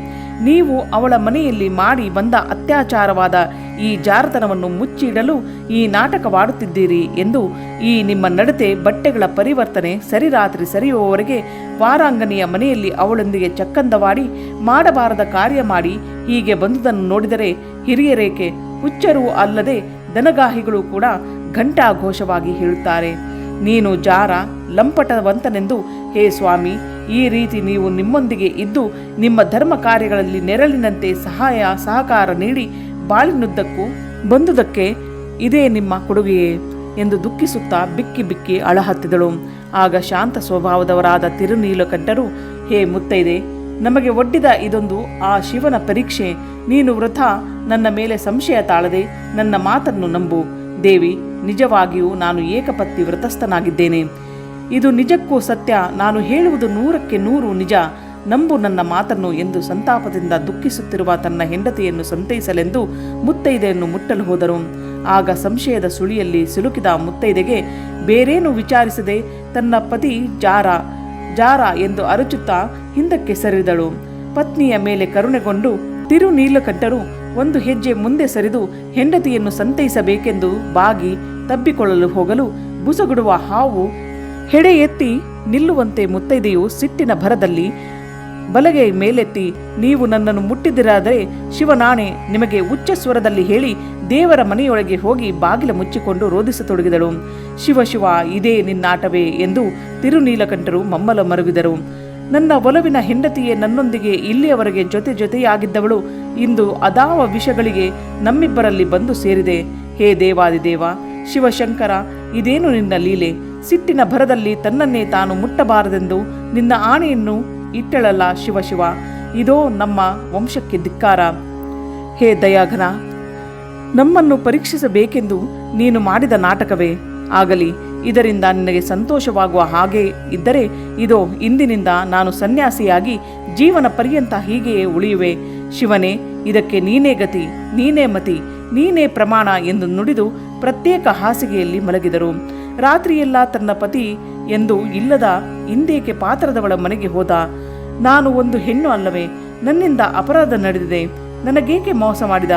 ನೀವು ಅವಳ ಮನೆಯಲ್ಲಿ ಮಾಡಿ ಬಂದ ಅತ್ಯಾಚಾರವಾದ ಈ ಜಾರತನವನ್ನು ಮುಚ್ಚಿಡಲು ಈ ನಾಟಕವಾಡುತ್ತಿದ್ದೀರಿ ಎಂದು ಈ ನಿಮ್ಮ ನಡತೆ ಬಟ್ಟೆಗಳ ಪರಿವರ್ತನೆ ಸರಿರಾತ್ರಿ ಸರಿಯುವವರೆಗೆ ವಾರಾಂಗನೆಯ ಮನೆಯಲ್ಲಿ ಅವಳೊಂದಿಗೆ ಚಕ್ಕಂದವಾಡಿ ಮಾಡಬಾರದ ಕಾರ್ಯ ಮಾಡಿ ಹೀಗೆ ಬಂದುದನ್ನು ನೋಡಿದರೆ ಹಿರಿಯರೇಕೆ ಹುಚ್ಚರೂ ಅಲ್ಲದೆ ದನಗಾಹಿಗಳು ಕೂಡ ಘಂಟಾಘೋಷವಾಗಿ ಹೇಳುತ್ತಾರೆ, ನೀನು ಜಾರ ಲಂಪಟವಂತನೆಂದು. ಹೇ ಸ್ವಾಮಿ, ಈ ರೀತಿ ನೀವು ನಿಮ್ಮೊಂದಿಗೆ ಇದ್ದು ನಿಮ್ಮ ಧರ್ಮ ಕಾರ್ಯಗಳಲ್ಲಿ ನೆರಳಿನಂತೆ ಸಹಕಾರ ನೀಡಿ ಬಾಳಿನುದ್ದಕ್ಕೂ ಬಂದುದಕ್ಕೆ ಇದೇ ನಿಮ್ಮ ಕೊಡುಗೆಯೇ ಎಂದು ದುಃಖಿಸುತ್ತಾ ಬಿಕ್ಕಿ ಬಿಕ್ಕಿ ಅಳಹತ್ತಿದಳು. ಆಗ ಶಾಂತ ಸ್ವಭಾವದವರಾದ ತಿರುನೀಲಕಂಠರು, ಹೇ ಮುತ್ತೈದೆ, ನಮಗೆ ಒಡ್ಡಿದ ಇದೊಂದು ಆ ಶಿವನ ಪರೀಕ್ಷೆ. ನೀನು ವೃಥ ನನ್ನ ಮೇಲೆ ಸಂಶಯ ತಾಳದೆ ನನ್ನ ಮಾತನ್ನು ನಂಬು. ದೇವಿ, ನಿಜವಾಗಿಯೂ ನಾನು ಏಕಪತ್ನಿ ವ್ರತಸ್ಥನಾಗಿದ್ದೇನೆ. ಇದು ನಿಜಕ್ಕೂ ಸತ್ಯ. ನಾನು ಹೇಳುವುದು 100ಕ್ಕೆ 100 ನಿಜ. ನಂಬು ನನ್ನ ಮಾತನ್ನು ಎಂದು ಸಂತಾಪದಿಂದ ದುಃಖಿಸುತ್ತಿರುವ ತನ್ನ ಹೆಂಡತಿಯನ್ನು ಸಂತೈಸಲೆಂದು ಮುತ್ತೈದೆಯನ್ನು ಮುಟ್ಟಲು ಹೋದರು. ಆಗ ಸಂಶಯದ ಸುಳಿಯಲ್ಲಿ ಸಿಲುಕಿದ ಮುತ್ತೈದೆಗೆ ಬೇರೇನು ವಿಚಾರಿಸದೆ ತನ್ನ ಪತಿ ಜಾರ ಎಂದು ಅರಚುತ್ತಾ ಹಿಂದಕ್ಕೆ ಸರಿದಳು. ಪತ್ನಿಯ ಮೇಲೆ ಕರುಣೆಗೊಂಡು ತಿರುನೀಲಕಂಠರು ಒಂದು ಹೆಜ್ಜೆ ಮುಂದೆ ಸರಿದು ಹೆಂಡತಿಯನ್ನು ಸಂತೈಸಬೇಕೆಂದು ಬಾಗಿ ತಬ್ಬಿಕೊಳ್ಳಲು ಹೋಗಲು ಬುಸಗುಡುವ ಹಾವು ಹೆಡೆ ಎತ್ತಿ ನಿಲ್ಲುವಂತೆ ಮುತ್ತೈದೆಯು ಸಿಟ್ಟಿನ ಭರದಲ್ಲಿ ಬಲಗೈ ಮೇಲೆತ್ತಿ, ನೀವು ನನ್ನನ್ನು ಮುಟ್ಟಿದಿರಾದರೆ ಶಿವನಾಣೆ ನಿಮಗೆ ಉಚ್ಚ ಸ್ವರದಲ್ಲಿ ಹೇಳಿ ದೇವರ ಮನೆಯೊಳಗೆ ಹೋಗಿ ಬಾಗಿಲ ಮುಚ್ಚಿಕೊಂಡು ರೋಧಿಸತೊಡಗಿದಳು. ಶಿವ ಇದೇ ನಿನ್ನಾಟವೇ ಎಂದು ತಿರುನೀಲಕಂಠರು ಮಮ್ಮಲ ಮರುಗಿದರು. ನನ್ನ ಒಲವಿನ ಹೆಂಡತಿಯೇ ನನ್ನೊಂದಿಗೆ ಇಲ್ಲಿಯವರೆಗೆ ಜೊತೆಯಾಗಿದ್ದವಳು ಇಂದು ಅದಾವ ವಿಷಗಳಿಗೆ ನಮ್ಮಿಬ್ಬರಲ್ಲಿ ಬಂದು ಸೇರಿದೆ. ಹೇ ದೇವಾದಿದೇವ ಶಿವಶಂಕರ, ಇದೇನು ನಿನ್ನ ಲೀಲೆ? ಸಿಟ್ಟಿನ ಭರದಲ್ಲಿ ತನ್ನನ್ನೇ ತಾನು ಮುಟ್ಟಬಾರದೆಂದು ನಿನ್ನ ಆಣೆಯನ್ನು ಇಟ್ಟಳಲ್ಲ ಶಿವ, ಇದೋ ನಮ್ಮ ವಂಶಕ್ಕೆ ಧಿಕ್ಕಾರ. ಹೇ ದಯಾಘನ, ನಮ್ಮನ್ನು ಪರೀಕ್ಷಿಸಬೇಕೆಂದು ನೀನು ಮಾಡಿದ ನಾಟಕವೇ ಆಗಲಿ. ಇದರಿಂದ ನಿನಗೆ ಸಂತೋಷವಾಗುವ ಹಾಗೆ ಇದ್ದರೆ ಇದೋ ಇಂದಿನಿಂದ ನಾನು ಸನ್ಯಾಸಿಯಾಗಿ ಜೀವನ ಪರ್ಯಂತ ಹೀಗೆಯೇ ಉಳಿಯುವೆ. ಶಿವನೇ, ಇದಕ್ಕೆ ನೀನೇ ಗತಿ, ನೀನೇ ಮತಿ, ನೀನೇ ಪ್ರಮಾಣ ಎಂದು ನುಡಿದು ಪ್ರತ್ಯೇಕ ಹಾಸಿಗೆಯಲ್ಲಿ ಮಲಗಿದರು. ರಾತ್ರಿಯೆಲ್ಲ ತನ್ನ ಪತಿ ಎಂದು ಇಲ್ಲದ ಇಂದೇಕೆ ಪಾತ್ರದವಳ ಮನೆಗೆ ಹೋದ? ನಾನು ಒಂದು ಹೆಣ್ಣು ಅಲ್ಲವೇ? ನನ್ನಿಂದ ಅಪರಾಧ ನಡೆದಿದೆ, ನನಗೇಕೆ ಮೋಸ ಮಾಡಿದ?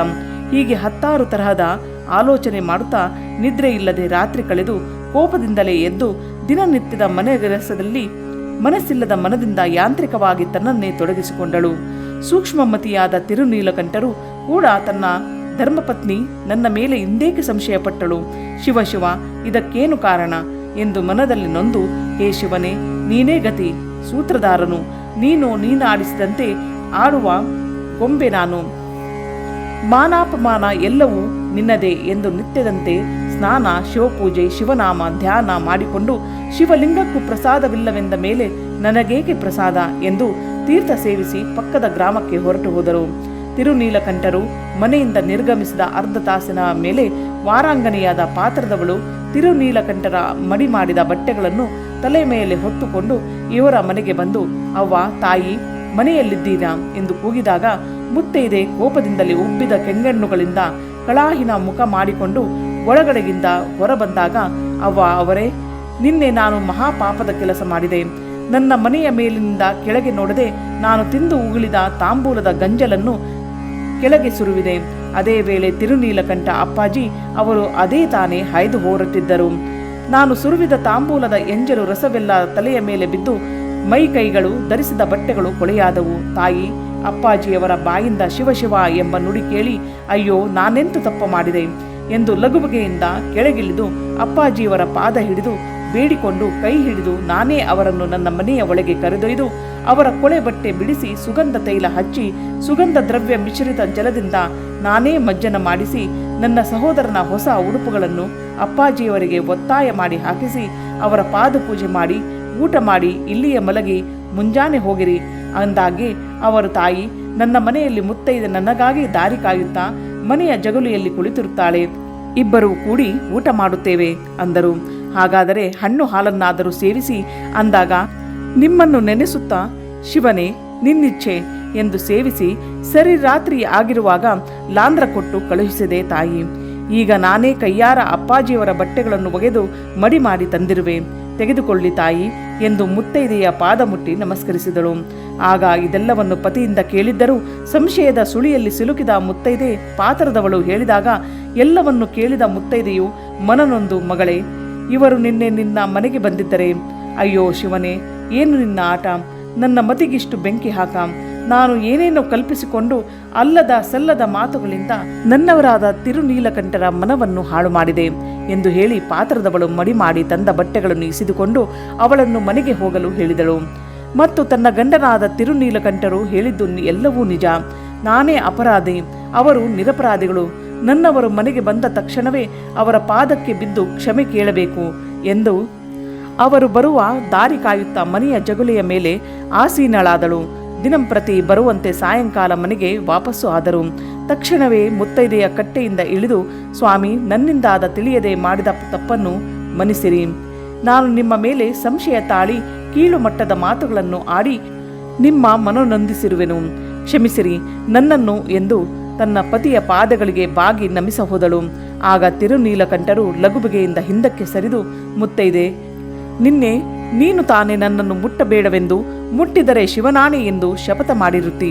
ಹೀಗೆ 10 ತರಹದ ಆಲೋಚನೆ ಮಾಡುತ್ತಾ ನಿದ್ರೆ ಇಲ್ಲದೆ ರಾತ್ರಿ ಕಳೆದು ಕೋಪದಿಂದಲೇ ಎದ್ದು ದಿನನಿತ್ಯದ ಮನೆಗೆಲಸದಲ್ಲಿ ಮನಸ್ಸಿಲ್ಲದ ಮನದಿಂದ ಯಾಂತ್ರಿಕವಾಗಿ ತನ್ನನ್ನೇ ತೊಡಗಿಸಿಕೊಂಡಳು. ಸೂಕ್ಷ್ಮಮತಿಯಾದ ತಿರುನೀಲಕಂಠರು ಕೂಡ ತನ್ನ ಧರ್ಮಪತ್ನಿ ನನ್ನ ಮೇಲೆ ಇಂದೇಕೆ ಸಂಶಯಪಟ್ಟಳು? ಶಿವ ಇದಕ್ಕೇನು ಕಾರಣ ಎಂದು ಮನದಲ್ಲಿ ನೊಂದು, ಹೇ ಶಿವನೇ, ನೀನೇ ಗತಿ ಸೂತ್ರಧಾರನು, ನೀನಾಡಿಸಿದಂತೆ ಆಡುವ ಗೊಂಬೆ ನಾನು, ಮಾನಾಪಮಾನ ಎಲ್ಲವೂ ನಿನ್ನದೇ ಎಂದು ನಿತ್ಯದಂತೆ ಸ್ನಾನ, ಶಿವಪೂಜೆ, ಶಿವನಾಮ ಧ್ಯಾನ ಮಾಡಿಕೊಂಡು ಶಿವಲಿಂಗಕ್ಕೂ ಪ್ರಸಾದವಿಲ್ಲವೆಂದ ಮೇಲೆ ನನಗೇಕೆ ಪ್ರಸಾದ ಎಂದು ತೀರ್ಥ ಸೇವಿಸಿ ಪಕ್ಕದ ಗ್ರಾಮಕ್ಕೆ ಹೊರಟು ಹೋದರು. ತಿರುನೀಲಕಂಠರು ಮನೆಯಿಂದ ನಿರ್ಗಮಿಸಿದ ಅರ್ಧ ತಾಸಿನ ಮೇಲೆ ವಾರಾಂಗನೆಯಾದ ಪಾತ್ರದವಳು ತಿರುನೀಲಕಂಠರ ಮಡಿ ಮಾಡಿದ ಬಟ್ಟೆಗಳನ್ನು ತಲೆ ಮೇಲೆ ಹೊತ್ತುಕೊಂಡು ಇವರ ಮನೆಗೆ ಬಂದು, ಅವ್ವ ತಾಯಿ, ಮನೆಯಲ್ಲಿದ್ದೀರಾ ಎಂದು ಕೂಗಿದಾಗ ಮುತ್ತೈದೆ ಕೋಪದಿಂದಲೇ ಉಬ್ಬಿದ ಕೆಂಗಣ್ಣುಗಳಿಂದ ಕಳಾಹಿನ ಮುಖ ಮಾಡಿಕೊಂಡು ಒಳಗಡೆಗಿಂದ ಹೊರಬಂದಾಗ ಅವರೇ, ನಿನ್ನೆ ನಾನು ಮಹಾಪಾಪದ ಕೆಲಸ ಮಾಡಿದೆ. ನನ್ನ ಮನೆಯ ಮೇಲಿನಿಂದ ಕೆಳಗೆ ನೋಡದೆ ನಾನು ತಿಂದು ಉಗುಳಿದ ತಾಂಬೂಲದ ಗಂಜಲನ್ನು ಕೆಳಗೆ ಸುರುವಿದೆ. ಅದೇ ವೇಳೆ ತಿರುನೀಲಕಂಠ ಅಪ್ಪಾಜಿ ಅವರು ಅದೇ ತಾನೇ ಹಾಯ್ದು ಹೊರಟಿದ್ದರು. ನಾನು ಸುರುವಿದ ತಾಂಬೂಲದ ಎಂಜಲು ರಸವೆಲ್ಲ ತಲೆಯ ಮೇಲೆ ಬಿದ್ದು ಮೈ ಕೈಗಳು ಧರಿಸಿದ ಬಟ್ಟೆಗಳು ಕೊಳೆಯಾದವು. ತಾಯಿ ಅಪ್ಪಾಜಿಯವರ ಬಾಯಿಂದ ಶಿವಶಿವ ಎಂಬ ನುಡಿ ಕೇಳಿ ಅಯ್ಯೋ, ನಾನೆಂತು ತಪ್ಪು ಮಾಡಿದೆ ಎಂದು ಲಘುಬಗೆಯಿಂದ ಕೆಳಗಿಳಿದು ಅಪ್ಪಾಜಿಯವರ ಪಾದ ಹಿಡಿದು ಬೇಡಿಕೊಂಡು ಕೈ ಹಿಡಿದು ನಾನೇ ಅವರನ್ನು ನನ್ನ ಮನೆಯ ಒಳಗೆ ಕರೆದೊಯ್ದು ಅವರ ಕೊಳೆ ಬಟ್ಟೆ ಬಿಡಿಸಿ ಸುಗಂಧ ತೈಲ ಹಚ್ಚಿ ಸುಗಂಧ ದ್ರವ್ಯ ಮಿಶ್ರಿತ ಜಲದಿಂದ ನಾನೇ ಮಜ್ಜನ ಮಾಡಿಸಿ ನನ್ನ ಸಹೋದರನ ಹೊಸ ಉಡುಪುಗಳನ್ನು ಅಪ್ಪಾಜಿಯವರಿಗೆ ಒತ್ತಾಯ ಮಾಡಿ ಹಾಕಿಸಿ ಅವರ ಪಾದ ಪೂಜೆ ಮಾಡಿ ಊಟ ಮಾಡಿ ಇಲ್ಲಿಯೇ ಮಲಗಿ ಮುಂಜಾನೆ ಹೋಗಿರಿ ಅಂದಾಗೆ ಅವರು ತಾಯಿ ನನ್ನ ಮನೆಯಲ್ಲಿ ಮುತ್ತೈದೆ ನನಗಾಗಿ ದಾರಿ ಕಾಯುತ್ತಾ ಮನೆಯ ಜಗುಲಿಯಲ್ಲಿ ಕುಳಿತಿರುತ್ತಾಳೆ. ಇಬ್ಬರೂ ಕೂಡಿ ಊಟ ಮಾಡುತ್ತೇವೆ ಅಂದರು. ಹಾಗಾದರೆ ಹಣ್ಣು ಹಾಲನ್ನಾದರೂ ಸೇವಿಸಿ ಅಂದಾಗ ನಿಮ್ಮನ್ನು ನೆನೆಸುತ್ತಾ ಶಿವನೇ ನಿನ್ನಿಚ್ಛೆ ಎಂದು ಸೇವಿಸಿ ಸರಿ ರಾತ್ರಿ ಆಗಿರುವಾಗ ಲಾಂದ್ರ ಕೊಟ್ಟು ಕಳುಹಿಸಿದೆ ತಾಯಿ. ಈಗ ನಾನೇ ಕೈಯಾರ ಅಪ್ಪಾಜಿಯವರ ಬಟ್ಟೆಗಳನ್ನು ಒಗೆದು ಮಡಿ ಮಾಡಿ ತಂದಿರುವೆ, ತೆಗೆದುಕೊಳ್ಳಿ ತಾಯಿ ಎಂದು ಮುತ್ತೈದೆಯ ಪಾದ ಮುಟ್ಟಿ ನಮಸ್ಕರಿಸಿದಳು. ಆಗ ಇದೆಲ್ಲವನ್ನು ಪತಿಯಿಂದ ಕೇಳಿದ್ದರೂ ಸಂಶಯದ ಸುಳಿಯಲ್ಲಿ ಸಿಲುಕಿದ ಮುತ್ತೈದೆ ಪಾತ್ರದವಳು ಹೇಳಿದಾಗ ಎಲ್ಲವನ್ನು ಕೇಳಿದ ಮುತ್ತೈದೆಯು ಮನನೊಂದು, ಮಗಳೇ, ಇವರು ನಿನ್ನೆ ನಿನ್ನ ಮನೆಗೆ ಬಂದಿದ್ದರೆ ಅಯ್ಯೋ ಶಿವನೇ, ಏನು ನಿನ್ನ ಆಟ, ನನ್ನ ಮತಿಗಿಷ್ಟು ಬೆಂಕಿ ಹಾಕ, ನಾನು ಏನೇನೋ ಕಲ್ಪಿಸಿಕೊಂಡು ಅಲ್ಲದ ಸಲ್ಲದ ಮಾತುಗಳಿಂದ ನನ್ನವರಾದ ತಿರುನೀಲಕಂಠರ ಮನವನ್ನು ಹಾಳು ಮಾಡಿದೆ ಎಂದು ಹೇಳಿ ಪಾತ್ರದವಳು ಮಡಿ ಮಾಡಿ ತಂದ ಬಟ್ಟೆಗಳನ್ನು ಇಸಿದುಕೊಂಡು ಅವಳನ್ನು ಮನೆಗೆ ಹೋಗಲು ಹೇಳಿದಳು. ಮತ್ತು ತನ್ನ ಗಂಡನಾದ ತಿರುನೀಲಕಂಠರು ಹೇಳಿದ್ದು ಎಲ್ಲವೂ ನಿಜ, ನಾನೇ ಅಪರಾಧಿ, ಅವರು ನಿರಪರಾಧಿಗಳು, ನನ್ನವರು ಮನೆಗೆ ಬಂದ ತಕ್ಷಣವೇ ಅವರ ಪಾದಕ್ಕೆ ಬಿದ್ದು ಕ್ಷಮೆ ಕೇಳಬೇಕು ಎಂದು ಅವರು ಬರುವ ದಾರಿ ಕಾಯುತ್ತಾ ಮನೆಯ ಜಗುಲಿಯ ಮೇಲೆ ಆಸೀನಳಾದಳು. ದಿನಂಪ್ರತಿ ಬರುವಂತೆ ಸಾಯಂಕಾಲ ಮನೆಗೆ ವಾಪಸ್ಸು ಆದರು. ತಕ್ಷಣವೇ ಮುತ್ತೈದೆಯ ಕಟ್ಟೆಯಿಂದ ಇಳಿದು, ಸ್ವಾಮಿ, ನನ್ನಿಂದಾದ ತಿಳಿಯದೆ ಮಾಡಿದ ತಪ್ಪನ್ನು ಮನ್ನಿಸಿರಿ. ನಾನು ನಿಮ್ಮ ಮೇಲೆ ಸಂಶಯ ತಾಳಿ ಕೀಳು ಮಟ್ಟದ ಮಾತುಗಳನ್ನು ಆಡಿ ನಿಮ್ಮ ಮನನೊಂದಿಸಿರುವೆನು, ಕ್ಷಮಿಸಿರಿ ನನ್ನನ್ನು ಎಂದು ತನ್ನ ಪತಿಯ ಪಾದಗಳಿಗೆ ಬಾಗಿ ನಮಿಸ ಹೋದಳು. ಆಗ ತಿರುನೀಲಕಂಠರು ಲಘುಬಗೆಯಿಂದ ಹಿಂದಕ್ಕೆ ಸರಿದು, ಮುತ್ತೈದೆ, ನಿನ್ನೆ ನೀನು ತಾನೇ ನನ್ನನ್ನು ಮುಟ್ಟಬೇಡವೆಂದು, ಮುಟ್ಟಿದರೆ ಶಿವನಾಣೆ ಎಂದು ಶಪಥ ಮಾಡಿರುತ್ತಿ.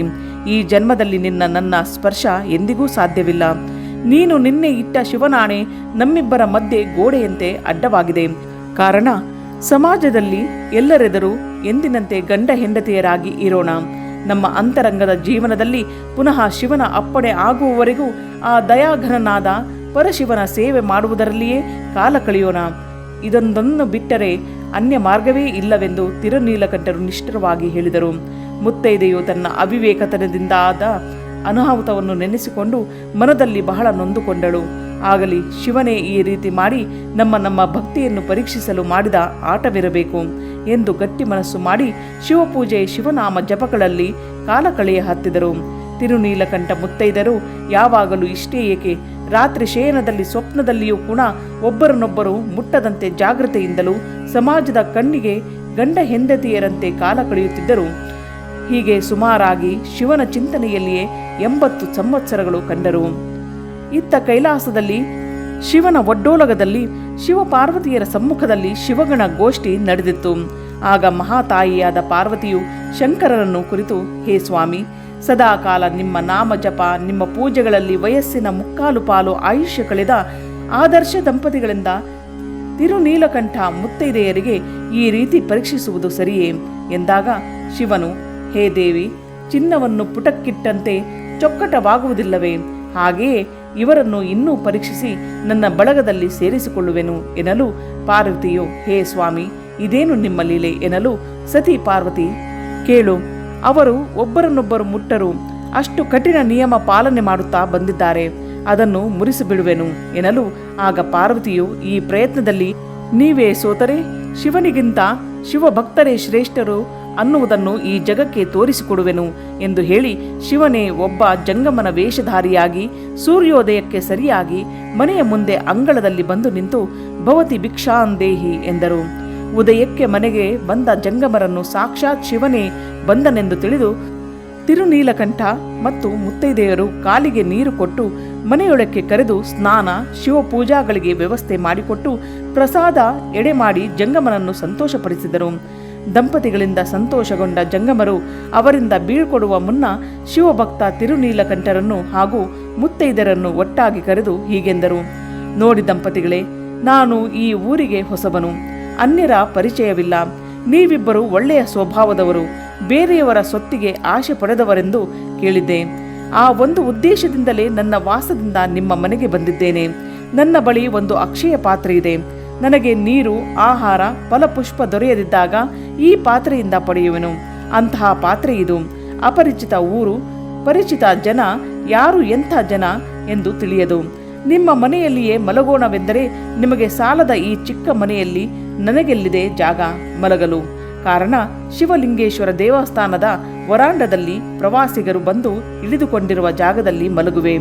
ಈ ಜನ್ಮದಲ್ಲಿ ನನ್ನ ಸ್ಪರ್ಶ ಎಂದಿಗೂ ಸಾಧ್ಯವಿಲ್ಲ. ನೀನು ನಿನ್ನೆ ಇಟ್ಟ ಶಿವನಾಣೆ ನಮ್ಮಿಬ್ಬರ ಮಧ್ಯೆ ಗೋಡೆಯಂತೆ ಅಡ್ಡವಾಗಿದೆ. ಕಾರಣ ಸಮಾಜದಲ್ಲಿ ಎಲ್ಲರೆದರೂ ಎಂದಿನಂತೆ ಗಂಡ ಹೆಂಡತಿಯರಾಗಿ ಇರೋಣ. ನಮ್ಮ ಅಂತರಂಗದ ಜೀವನದಲ್ಲಿ ಪುನಃ ಶಿವನ ಅಪ್ಪಣೆ ಆಗುವವರೆಗೂ ಆ ದಯಾಘನನಾದ ಪರಶಿವನ ಸೇವೆ ಮಾಡುವುದರಲ್ಲಿಯೇ ಕಾಲ ಕಳೆಯೋಣ. ಇದೊಂದನ್ನು ಬಿಟ್ಟರೆ ಅನ್ಯ ಮಾರ್ಗವೇ ಇಲ್ಲವೆಂದು ತಿರುನೀಲಕಂಠರು ನಿಷ್ಠುರವಾಗಿ ಹೇಳಿದರು. ಮುತ್ತೈದೆಯು ತನ್ನ ಅವಿವೇಕತನದಿಂದಾದ ಅನಾಹುತವನ್ನು ನೆನೆಸಿಕೊಂಡು ಮನದಲ್ಲಿ ಬಹಳ ನೊಂದುಕೊಂಡಳು. ಆಗಲಿ, ಶಿವನೇ ಈ ರೀತಿ ಮಾಡಿ ನಮ್ಮ ಭಕ್ತಿಯನ್ನು ಪರೀಕ್ಷಿಸಲು ಮಾಡಿದ ಆಟವಿರಬೇಕು ಎಂದು ಗಟ್ಟಿ ಮನಸ್ಸು ಮಾಡಿ ಶಿವಪೂಜೆ ಶಿವನಾಮ ಜಪಗಳಲ್ಲಿ ಕಾಲ ಕಳೆಯ ಹತ್ತಿದರು. ತಿರುನೀಲಕಂಠ ಮುತ್ತೈದರು ಯಾವಾಗಲೂ ಇಷ್ಟೇ ಏಕೆ, ರಾತ್ರಿ ಶಯನದಲ್ಲಿ ಸ್ವಪ್ನದಲ್ಲಿಯೂ ಕೂಡ ಒಬ್ಬರನ್ನೊಬ್ಬರು ಮುಟ್ಟದಂತೆ ಜಾಗ್ರತೆಯಿಂದಲೂ ಸಮಾಜದ ಕಣ್ಣಿಗೆ ಗಂಡ ಹೆಂಡತಿಯರಂತೆ ಕಾಲ ಕಳೆಯುತ್ತಿದ್ದರು. ಹೀಗೆ ಸುಮಾರಾಗಿ ಶಿವನ ಚಿಂತನೆಯಲ್ಲಿಯೇ 80 ಸಂವತ್ಸರಗಳು ಕಂಡರು. ಇತ್ತ ಕೈಲಾಸದಲ್ಲಿ ಶಿವನ ಒಡ್ಡೋಲಗದಲ್ಲಿ ಶಿವಪಾರ್ವತಿಯರ ಸಮ್ಮುಖದಲ್ಲಿ ಶಿವಗಣ ಗೋಷ್ಠಿ ನಡೆದಿತ್ತು. ಆಗ ಮಹಾತಾಯಿಯಾದ ಪಾರ್ವತಿಯು ಶಂಕರರನ್ನು ಕುರಿತು, ಹೇ ಸ್ವಾಮಿ, ಸದಾಕಾಲ ನಿಮ್ಮ ನಾಮ ಜಪ, ನಿಮ್ಮ ಪೂಜೆಗಳಲ್ಲಿ ವಯಸ್ಸಿನ ಮುಕ್ಕಾಲು ಪಾಲು ಆಯುಷ್ಯ ಕಳೆದ ಆದರ್ಶ ದಂಪತಿಗಳಿಂದ ತಿರುನೀಲಕಂಠ ಮುತ್ತೈದೆಯರಿಗೆ ಈ ರೀತಿ ಪರೀಕ್ಷಿಸುವುದು ಸರಿಯೇ ಎಂದಾಗ ಶಿವನು, ಹೇ ದೇವಿ, ಚಿನ್ನವನ್ನು ಪುಟಕ್ಕಿಟ್ಟಂತೆ ಚೊಕ್ಕಟವಾಗುವುದಿಲ್ಲವೇ? ಹಾಗೆಯೇ ಇವರನ್ನು ಇನ್ನೂ ಪರೀಕ್ಷಿಸಿ ನನ್ನ ಬಳಗದಲ್ಲಿ ಸೇರಿಸಿಕೊಳ್ಳುವೆನು ಎನ್ನಲು ಪಾರ್ವತಿಯು, ಹೇ ಸ್ವಾಮಿ, ಇದೇನು ನಿಮ್ಮ ಲೀಲೆ ಎನ್ನಲು ಸತಿ ಪಾರ್ವತಿ, ಕೇಳು, ಅವರು ಒಬ್ಬರನ್ನೊಬ್ಬರು ಮುಟ್ಟರು, ಅಷ್ಟು ಕಠಿಣ ನಿಯಮ ಪಾಲನೆ ಮಾಡುತ್ತಾ ಬಂದಿದ್ದಾರೆ, ಅದನ್ನು ಮುರಿಸಿಬಿಡುವೆನು ಎನ್ನಲು ಆಗ ಪಾರ್ವತಿಯು, ಈ ಪ್ರಯತ್ನದಲ್ಲಿ ನೀವೇ ಸೋತರೆ ಶಿವನಿಗಿಂತ ಶಿವಭಕ್ತರೇ ಶ್ರೇಷ್ಠರು ಅನ್ನುವುದನ್ನು ಈ ಜಗಕ್ಕೆ ತೋರಿಸಿಕೊಡುವೆನು ಎಂದು ಹೇಳಿ ಶಿವನೇ ಒಬ್ಬ ಜಂಗಮನ ವೇಷಧಾರಿಯಾಗಿ ಸೂರ್ಯೋದಯಕ್ಕೆ ಸರಿಯಾಗಿ ಮನೆಯ ಮುಂದೆ ಅಂಗಳದಲ್ಲಿ ಬಂದು ನಿಂತು ಭವತಿ ಭಿಕ್ಷಾಂದೇಹಿ ಎಂದರು. ಉದಯಕ್ಕೆ ಮನೆಗೆ ಬಂದ ಜಂಗಮರನ್ನು ಸಾಕ್ಷಾತ್ ಶಿವನೇ ಬಂದನೆಂದು ತಿಳಿದು ತಿರುನೀಲಕಂಠ ಮತ್ತು ಮುತ್ತೈದೆಯರು ಕಾಲಿಗೆ ನೀರು ಕೊಟ್ಟು ಮನೆಯೊಳಕ್ಕೆ ಕರೆದು ಸ್ನಾನ ಶಿವಪೂಜಾಗಳಿಗೆ ವ್ಯವಸ್ಥೆ ಮಾಡಿಕೊಟ್ಟು ಪ್ರಸಾದ ಎಡೆ ಮಾಡಿ ಜಂಗಮನನ್ನು ಸಂತೋಷಪಡಿಸಿದರು. ದಂಪತಿಗಳಿಂದ ಸಂತೋಷಗೊಂಡ ಜಂಗಮರು ಅವರಿಂದ ಬೀಳ್ಕೊಡುವ ಮುನ್ನ ಶಿವಭಕ್ತ ತಿರುನೀಲಕಂಠರನ್ನು ಹಾಗೂ ಮುತ್ತೈದೆಯರನ್ನು ಒಟ್ಟಾಗಿ ಕರೆದು ಹೀಗೆಂದರು. ನೋಡಿ ದಂಪತಿಗಳೇ, ನಾನು ಈ ಊರಿಗೆ ಹೊಸಬನು, ಅನ್ಯರ ಪರಿಚಯವಿಲ್ಲ. ನೀವಿಬ್ಬರು ಒಳ್ಳೆಯ ಸ್ವಭಾವದವರು, ಬೇರೆಯವರ ಸೊತ್ತಿಗೆ ಆಶೆ ಪಡೆದವರೆಂದು ಕೇಳಿದ್ದೆ. ಆ ಒಂದು ಉದ್ದೇಶದಿಂದಲೇ ನನ್ನ ವಾಸದಿಂದ ನಿಮ್ಮ ಮನೆಗೆ ಬಂದಿದ್ದೇನೆ. ನನ್ನ ಬಳಿ ಒಂದು ಅಕ್ಷಯ ಪಾತ್ರೆ ಇದೆ. ನನಗೆ ನೀರು, ಆಹಾರ, ಫಲಪುಷ್ಪ ದೊರೆಯದಿದ್ದಾಗ ಈ ಪಾತ್ರೆಯಿಂದ ಪಡೆಯುವೆನು. ಅಂತಹ ಪಾತ್ರೆ ಇದು. ಅಪರಿಚಿತ ಊರು, ಪರಿಚಿತ ಜನ, ಯಾರು ಎಂಥ ಜನ ಎಂದು ತಿಳಿಯದು. ನಿಮ್ಮ ಮನೆಯಲ್ಲಿಯೇ ಮಲಗೋಣವೆಂದರೆ ನಿಮಗೆ ಸಾಲದ ಈ ಚಿಕ್ಕ ಮನೆಯಲ್ಲಿ ನನಗೆಲ್ಲಿದೆ ಜಾಗ ಮಲಗಲು? ಕಾರಣ ಶಿವಲಿಂಗೇಶ್ವರ ದೇವಸ್ಥಾನದ ವರಾಂಡದಲ್ಲಿ ಪ್ರವಾಸಿಗರು ಬಂದು ಇಳಿದುಕೊಂಡಿರುವ ಜಾಗದಲ್ಲಿ ಮಲಗುವೆ.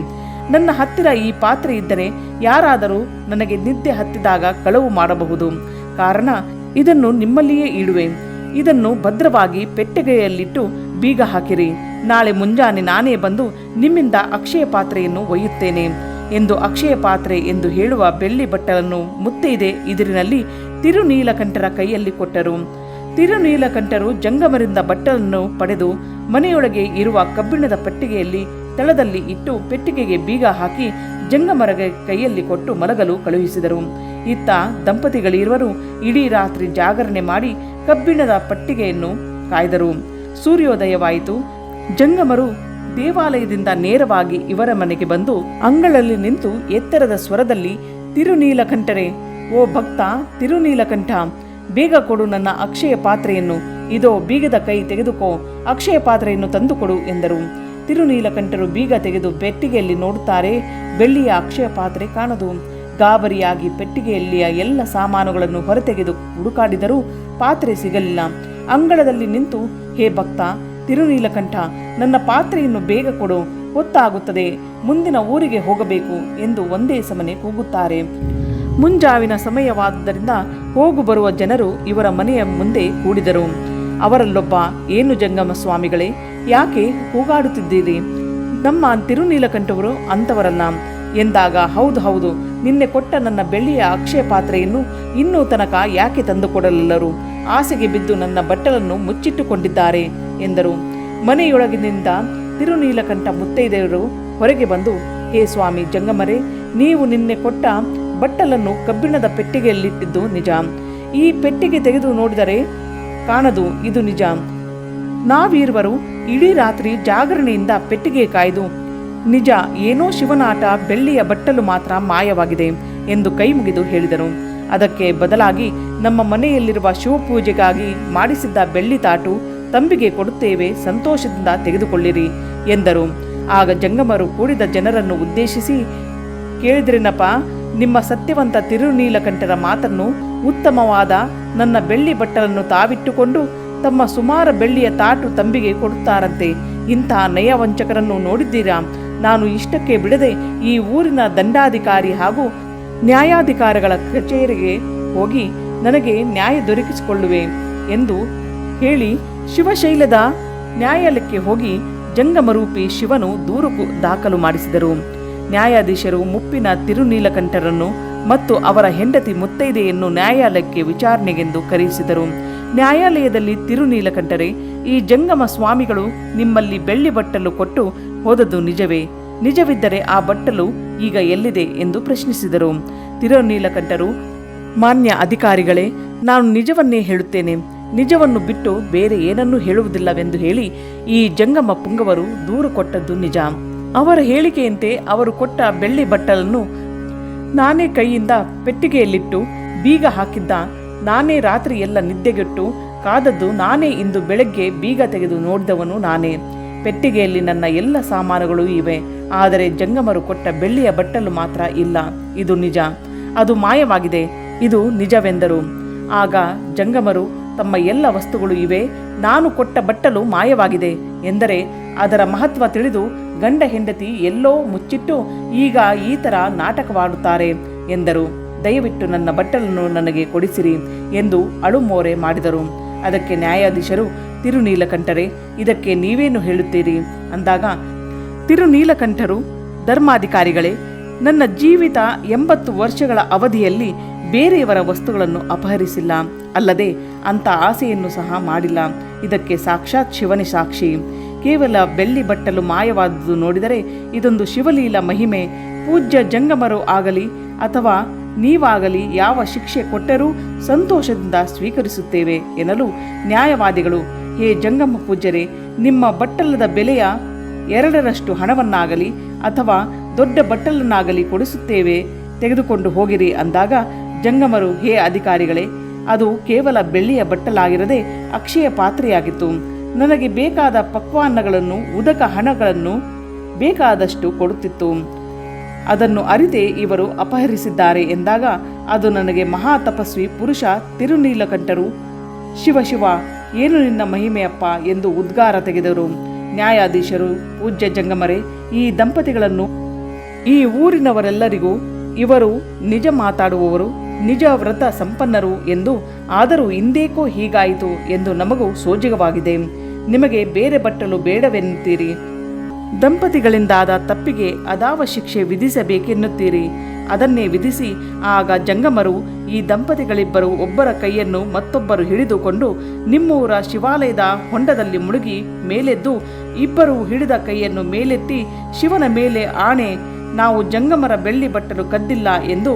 ನನ್ನ ಹತ್ತಿರ ಈ ಪಾತ್ರೆ ಇದ್ದರೆ ಯಾರಾದರೂ ನನಗೆ ನಿದ್ದೆ ಹತ್ತಿದಾಗ ಕಳವು ಮಾಡಬಹುದು. ಕಾರಣ ಇದನ್ನು ನಿಮ್ಮಲ್ಲಿಯೇ ಇಡುವೆ. ಇದನ್ನು ಭದ್ರವಾಗಿ ಪೆಟ್ಟಿಗೆಯಲ್ಲಿಟ್ಟು ಬೀಗ ಹಾಕಿರಿ. ನಾಳೆ ಮುಂಜಾನೆ ನಾನೇ ಬಂದು ನಿಮ್ಮಿಂದ ಅಕ್ಷಯ ಪಾತ್ರೆಯನ್ನು ಒಯ್ಯುತ್ತೇನೆ ಎಂದು ಅಕ್ಷಯ ಪಾತ್ರೆ ಎಂದು ಹೇಳುವ ಬೆಳ್ಳಿ ಬಟ್ಟಲನ್ನು ಮುತ್ತೈದೆ ಇದರಿನಲ್ಲಿ ತಿರುನೀಲಕಂಠರ ಕೈಯಲ್ಲಿ ಕೊಟ್ಟರು. ತಿರುನೀಲಕಂಠರು ಜಂಗಮರಿಂದ ಬಟ್ಟಲನ್ನು ಪಡೆದು ಮನೆಯೊಳಗೆ ಇರುವ ಕಬ್ಬಿಣದ ಪೆಟ್ಟಿಗೆಯಲ್ಲಿ ತಳದಲ್ಲಿ ಇಟ್ಟು ಪೆಟ್ಟಿಗೆಗೆ ಬೀಗ ಹಾಕಿ ಜಂಗಮರಿಗೆ ಕೈಯಲ್ಲಿ ಕೊಟ್ಟು ಮಲಗಲು ಕಳುಹಿಸಿದರು. ಇತ್ತ ದಂಪತಿಗಳಿರುವರು ಇಡೀ ರಾತ್ರಿ ಜಾಗರಣೆ ಮಾಡಿ ಕಬ್ಬಿಣದ ಪೆಟ್ಟಿಗೆಯನ್ನು ಕಾಯ್ದರು. ಸೂರ್ಯೋದಯವಾಯಿತು. ಜಂಗಮರು ದೇವಾಲಯದಿಂದ ನೇರವಾಗಿ ಇವರ ಮನೆಗೆ ಬಂದು ಅಂಗಳಲ್ಲಿ ನಿಂತು ಎತ್ತರದ ಸ್ವರದಲ್ಲಿ, ತಿರುನೀಲಕಂಠರೇ, ಓ ಭಕ್ತ ತಿರುನೀಲಕಂಠ, ಬೇಗ ಕೊಡು ನನ್ನ ಅಕ್ಷಯ ಪಾತ್ರೆಯನ್ನು. ಇದೋ ಬೀಗದ ಕೈ ತೆಗೆದುಕೋ, ಅಕ್ಷಯ ಪಾತ್ರೆಯನ್ನು ತಂದುಕೊಡು ಎಂದರು. ತಿರುನೀಲಕಂಠರು ಬೀಗ ತೆಗೆದು ಪೆಟ್ಟಿಗೆಯಲ್ಲಿ ನೋಡುತ್ತಾರೆ. ಬೆಳ್ಳಿಯ ಅಕ್ಷಯ ಪಾತ್ರೆ ಕಾಣದು. ಗಾಬರಿಯಾಗಿ ಪೆಟ್ಟಿಗೆಯಲ್ಲಿಯ ಎಲ್ಲ ಸಾಮಾನುಗಳನ್ನು ಹೊರತೆಗೆದು ಹುಡುಕಾಡಿದರೂ ಪಾತ್ರೆ ಸಿಗಲಿಲ್ಲ. ಅಂಗಳದಲ್ಲಿ ನಿಂತು, ಹೇ ಭಕ್ತ ತಿರುನೀಲಕಂಠ, ನನ್ನ ಪಾತ್ರೆಯನ್ನು ಬೇಗ ಕೊಡು, ಹೊತ್ತಾಗುತ್ತದೆ, ಮುಂದಿನ ಊರಿಗೆ ಹೋಗಬೇಕು ಎಂದು ಒಂದೇ ಸಮನೆ ಕೂಗುತ್ತಾರೆ. ಮುಂಜಾವಿನ ಸಮಯವಾದುದರಿಂದ ಹೋಗು ಬರುವ ಜನರು ಇವರ ಮನೆಯ ಮುಂದೆ ಕೂಡಿದರು. ಅವರಲ್ಲೊಬ್ಬ, ಏನು ಜಂಗಮ ಸ್ವಾಮಿಗಳೇ, ಯಾಕೆ ಕೂಗಾಡುತ್ತಿದ್ದೀರಿ? ನಮ್ಮ ತಿರುನೀಲಕಂಠವರು ಅಂಥವರಲ್ಲ ಎಂದಾಗ, ಹೌದು ಹೌದು, ನಿನ್ನೆ ಕೊಟ್ಟ ನನ್ನ ಬೆಳ್ಳಿಯ ಅಕ್ಷಯ ಪಾತ್ರೆಯನ್ನು ಇನ್ನೂ ತನಕ ಯಾಕೆ ತಂದುಕೊಡಲಿಲ್ಲರು? ಆಸೆಗೆ ಬಿದ್ದು ನನ್ನ ಬಟ್ಟಲನ್ನು ಮುಚ್ಚಿಟ್ಟುಕೊಂಡಿದ್ದಾರೆ ಎಂದರು. ಮನೆಯೊಳಗಿನಿಂದ ತಿರುನೀಲಕಂಠ ಮುತ್ತೈದೆಯರು ಹೊರಗೆ ಬಂದು, ಹೇ ಸ್ವಾಮಿ ಜಂಗಮರೇ, ನೀವು ನಿನ್ನೆ ಕೊಟ್ಟ ಬಟ್ಟಲನ್ನು ಕಬ್ಬಿಣದ ಪೆಟ್ಟಿಗೆಯಲ್ಲಿಟ್ಟಿದ್ದು ನಿಜ. ಈ ಪೆಟ್ಟಿಗೆ ತೆಗೆದು ನೋಡಿದರೆ ಕಾಣದು, ಇದು ನಿಜ. ನಾವೀರ್ವರು ಇಡೀ ರಾತ್ರಿ ಜಾಗರಣೆಯಿಂದ ಪೆಟ್ಟಿಗೆ ಕಾಯ್ದು ನಿಜ, ಏನೋ ಶಿವನಾಟ, ಬೆಳ್ಳಿಯ ಬಟ್ಟಲು ಮಾತ್ರ ಮಾಯವಾಗಿದೆ ಎಂದು ಕೈ ಮುಗಿದು ಹೇಳಿದರು. ಅದಕ್ಕೆ ಬದಲಾಗಿ ನಮ್ಮ ಮನೆಯಲ್ಲಿರುವ ಶಿವಪೂಜೆಗಾಗಿ ಮಾಡಿಸಿದ್ದ ಬೆಳ್ಳಿ ತಾಟು ತಂಬಿಗೆ ಕೊಡುತ್ತೇವೆ, ಸಂತೋಷದಿಂದ ತೆಗೆದುಕೊಳ್ಳಿರಿ ಎಂದರು. ಆಗ ಜಂಗಮರು ಕೂಡಿದ ಜನರನ್ನು ಉದ್ದೇಶಿಸಿ, ಕೇಳಿದ್ರೇನಪ್ಪ, ನಿಮ್ಮ ಸತ್ಯವಂತ ತಿರುನೀಲಕಂಠರ ಮಾತನ್ನು. ಉತ್ತಮವಾದ ನನ್ನ ಬೆಳ್ಳಿ ಬಟ್ಟಲನ್ನು ತಾವಿಟ್ಟುಕೊಂಡು ತಮ್ಮ ಸುಮಾರು ಬೆಳ್ಳಿಯ ತಾಟು ತಂಬಿಗೆ ಕೊಡುತ್ತಾರಂತೆ. ಇಂಥ ನಯವಂಚಕರನ್ನು ನೋಡಿದ್ದೀರಾ? ನಾನು ಇಷ್ಟಕ್ಕೆ ಬಿಡದೆ ಈ ಊರಿನ ದಂಡಾಧಿಕಾರಿ ಹಾಗೂ ನ್ಯಾಯಾಧಿಕಾರಿಗಳ ಕಚೇರಿಗೆ ಹೋಗಿ ನನಗೆ ನ್ಯಾಯ ದೊರಕಿಸಿಕೊಳ್ಳುವೆ ಎಂದು ಹೇಳಿ ಶಿವಶೈಲದ ನ್ಯಾಯಾಲಯಕ್ಕೆ ಹೋಗಿ ಜಂಗಮರೂಪಿ ಶಿವನು ದೂರು ದಾಖಲು ಮಾಡಿಸಿದರು. ನ್ಯಾಯಾಧೀಶರು ಮುಪ್ಪಿನ ತಿರುನೀಲಕಂಠರನ್ನು ಮತ್ತು ಅವರ ಹೆಂಡತಿ ಮುತ್ತೈದೆಯನ್ನು ನ್ಯಾಯಾಲಯಕ್ಕೆ ವಿಚಾರಣೆಗೆಂದು ಕರೆಯಿಸಿದರು. ನ್ಯಾಯಾಲಯದಲ್ಲಿ ತಿರುನೀಲಕಂಠರೇ, ಈ ಜಂಗಮ ಸ್ವಾಮಿಗಳು ನಿಮ್ಮಲ್ಲಿ ಬೆಳ್ಳಿ ಬಟ್ಟಲು ಕೊಟ್ಟು ಹೋದದ್ದು ನಿಜವೇ? ನಿಜವಿದ್ದರೆ ಆ ಬಟ್ಟಲು ಈಗ ಎಲ್ಲಿದೆ ಎಂದು ಪ್ರಶ್ನಿಸಿದರು. ತಿರುನೀಲಕಂಠರು, ಮಾನ್ಯ ಅಧಿಕಾರಿಗಳೇ, ನಾನು ನಿಜವನ್ನೇ ಹೇಳುತ್ತೇನೆ, ನಿಜವನ್ನು ಬಿಟ್ಟು ಬೇರೆ ಏನನ್ನೂ ಹೇಳುವುದಿಲ್ಲವೆಂದು ಹೇಳಿ ಈ ಜಂಗಮ ಪುಂಗವರು ದೂರು ಕೊಟ್ಟದ್ದು ನಿಜ. ಅವರ ಹೇಳಿಕೆಯಂತೆ ಅವರು ಕೊಟ್ಟ ಬೆಳ್ಳಿ ಬಟ್ಟಲನ್ನು ನಾನೇ ಕೈಯಿಂದ ಪೆಟ್ಟಿಗೆಯಲ್ಲಿಟ್ಟು ಬೀಗ ಹಾಕಿದ್ದ, ನಾನೇ ರಾತ್ರಿ ಎಲ್ಲ ನಿದ್ದೆಗೆಟ್ಟು ಕಾದದ್ದು ನಾನೇ, ಇಂದು ಬೆಳಗ್ಗೆ ಬೀಗ ತೆಗೆದು ನೋಡಿದವನು ನಾನೇ. ಪೆಟ್ಟಿಗೆಯಲ್ಲಿ ನನ್ನ ಎಲ್ಲ ಸಾಮಾನುಗಳು ಇವೆ, ಆದರೆ ಜಂಗಮರು ಕೊಟ್ಟ ಬೆಳ್ಳಿಯ ಬಟ್ಟಲು ಮಾತ್ರ ಇಲ್ಲ. ಇದು ನಿಜ, ಅದು ಮಾಯವಾಗಿದೆ, ಇದು ನಿಜವೆಂದರು. ಆಗ ಜಂಗಮರು, ತಮ್ಮ ಎಲ್ಲ ವಸ್ತುಗಳು ಇವೆ, ನಾನು ಕೊಟ್ಟ ಬಟ್ಟಲು ಮಾಯವಾಗಿದೆ ಎಂದರೆ ಅದರ ಮಹತ್ವ ತಿಳಿದು ಗಂಡ ಹೆಂಡತಿ ಎಲ್ಲೋ ಮುಚ್ಚಿಟ್ಟು ಈಗ ಈ ಥರ ನಾಟಕವಾಡುತ್ತಾರೆ ಎಂದರು. ದಯವಿಟ್ಟು ನನ್ನ ಬಟ್ಟಲನ್ನು ನನಗೆ ಕೊಡಿಸಿರಿ ಎಂದು ಅಳುಮೋರೆ ಮಾಡಿದರು. ಅದಕ್ಕೆ ನ್ಯಾಯಾಧೀಶರು, ತಿರುನೀಲಕಂಠರೇ, ಇದಕ್ಕೆ ನೀವೇನು ಹೇಳುತ್ತೀರಿ ಅಂದಾಗ, ತಿರುನೀಲಕಂಠರು, ಧರ್ಮಾಧಿಕಾರಿಗಳೇ, ನನ್ನ ಜೀವಿತ 80 ವರ್ಷಗಳ ಅವಧಿಯಲ್ಲಿ ಬೇರೆಯವರ ವಸ್ತುಗಳನ್ನು ಅಪಹರಿಸಿಲ್ಲ, ಅಲ್ಲದೆ ಅಂಥ ಆಸೆಯನ್ನು ಸಹ ಮಾಡಿಲ್ಲ. ಇದಕ್ಕೆ ಸಾಕ್ಷಾತ್ ಶಿವನೇ ಸಾಕ್ಷಿ. ಕೇವಲ ಬೆಳ್ಳಿ ಬಟ್ಟಲು ಮಾಯವಾದುದು ನೋಡಿದರೆ ಇದೊಂದು ಶಿವಲೀಲ ಮಹಿಮೆ. ಪೂಜ್ಯ ಜಂಗಮರು ಆಗಲಿ ಅಥವಾ ನೀವಾಗಲಿ ಯಾವ ಶಿಕ್ಷೆ ಕೊಟ್ಟರೂ ಸಂತೋಷದಿಂದ ಸ್ವೀಕರಿಸುತ್ತೇವೆ ಎನ್ನಲು ನ್ಯಾಯವಾದಿಗಳು, ಹೇ ಜಂಗಮ ಪೂಜ್ಯರೇ, ನಿಮ್ಮ ಬಟ್ಟಲದ ಬೆಲೆಯ 2ರಷ್ಟು ಹಣವನ್ನಾಗಲಿ ಅಥವಾ ದೊಡ್ಡ ಬಟ್ಟಲನ್ನಾಗಲಿ ಕೊಡಿಸುತ್ತೇವೆ, ತೆಗೆದುಕೊಂಡು ಹೋಗಿರಿ ಅಂದಾಗ ಜಂಗಮರು, ಹೇ ಅಧಿಕಾರಿಗಳೇ, ಅದು ಕೇವಲ ಬೆಳ್ಳಿಯ ಬಟ್ಟಲಾಗಿರದೆ ಅಕ್ಷಯ ಪಾತ್ರೆಯಾಗಿತ್ತು. ನನಗೆ ಬೇಕಾದ ಪಕ್ವಾನ್ನಗಳನ್ನು, ಉದಕ ಹಣಗಳನ್ನು ಬೇಕಾದಷ್ಟು ಕೊಡುತ್ತಿತ್ತು. ಅದನ್ನು ಅರಿತೇ ಇವರು ಅಪಹರಿಸಿದ್ದಾರೆ ಎಂದಾಗ, ಅದು ನನಗೆ ಮಹಾ ತಪಸ್ವಿ ಪುರುಷ ತಿರುನೀಲಕಂಠರು, ಶಿವ ಶಿವ, ಏನು ನಿನ್ನ ಮಹಿಮೆಯಪ್ಪ ಎಂದು ಉದ್ಗಾರ ತೆಗೆದರು. ನ್ಯಾಯಾಧೀಶರು, ಪೂಜ್ಯ ಜಂಗಮರೇ, ಈ ದಂಪತಿಗಳನ್ನು, ಈ ಊರಿನವರೆಲ್ಲರಿಗೂ ಇವರು ನಿಜ ಮಾತಾಡುವವರು, ನಿಜ ವ್ರತ ಸಂಪನ್ನರು ಎಂದು, ಆದರೂ ಇಂದೇಕೋ ಹೀಗಾಯಿತು ಎಂದು ನಮಗೂ ಸೋಜಿಗವಾಗಿದೆ. ನಿಮಗೆ ಬೇರೆ ಬಟ್ಟಲು ಬೇಡವೆನ್ನುತ್ತೀರಿ. ದಂಪತಿಗಳಿಂದಾದ ತಪ್ಪಿಗೆ ಅದಾವ ಶಿಕ್ಷೆ ವಿಧಿಸಬೇಕೆನ್ನುತ್ತೀರಿ. ಅದನ್ನೇ ವಿಧಿಸಿ. ಆಗ ಜಂಗಮರು, ಈ ದಂಪತಿಗಳಿಬ್ಬರು ಒಬ್ಬರ ಕೈಯನ್ನು ಮತ್ತೊಬ್ಬರು ಹಿಡಿದುಕೊಂಡು ನಿಮ್ಮೂರ ಶಿವಾಲಯದ ಹೊಂಡದಲ್ಲಿ ಮುಳುಗಿ ಮೇಲೆದ್ದು, ಇಬ್ಬರು ಹಿಡಿದ ಕೈಯನ್ನು ಮೇಲೆತ್ತಿ, ಶಿವನ ಮೇಲೆ ಆಣೆ, ನಾವು ಜಂಗಮರ ಬೆಳ್ಳಿ ಬಟ್ಟಲು ಕದ್ದಿಲ್ಲ ಎಂದು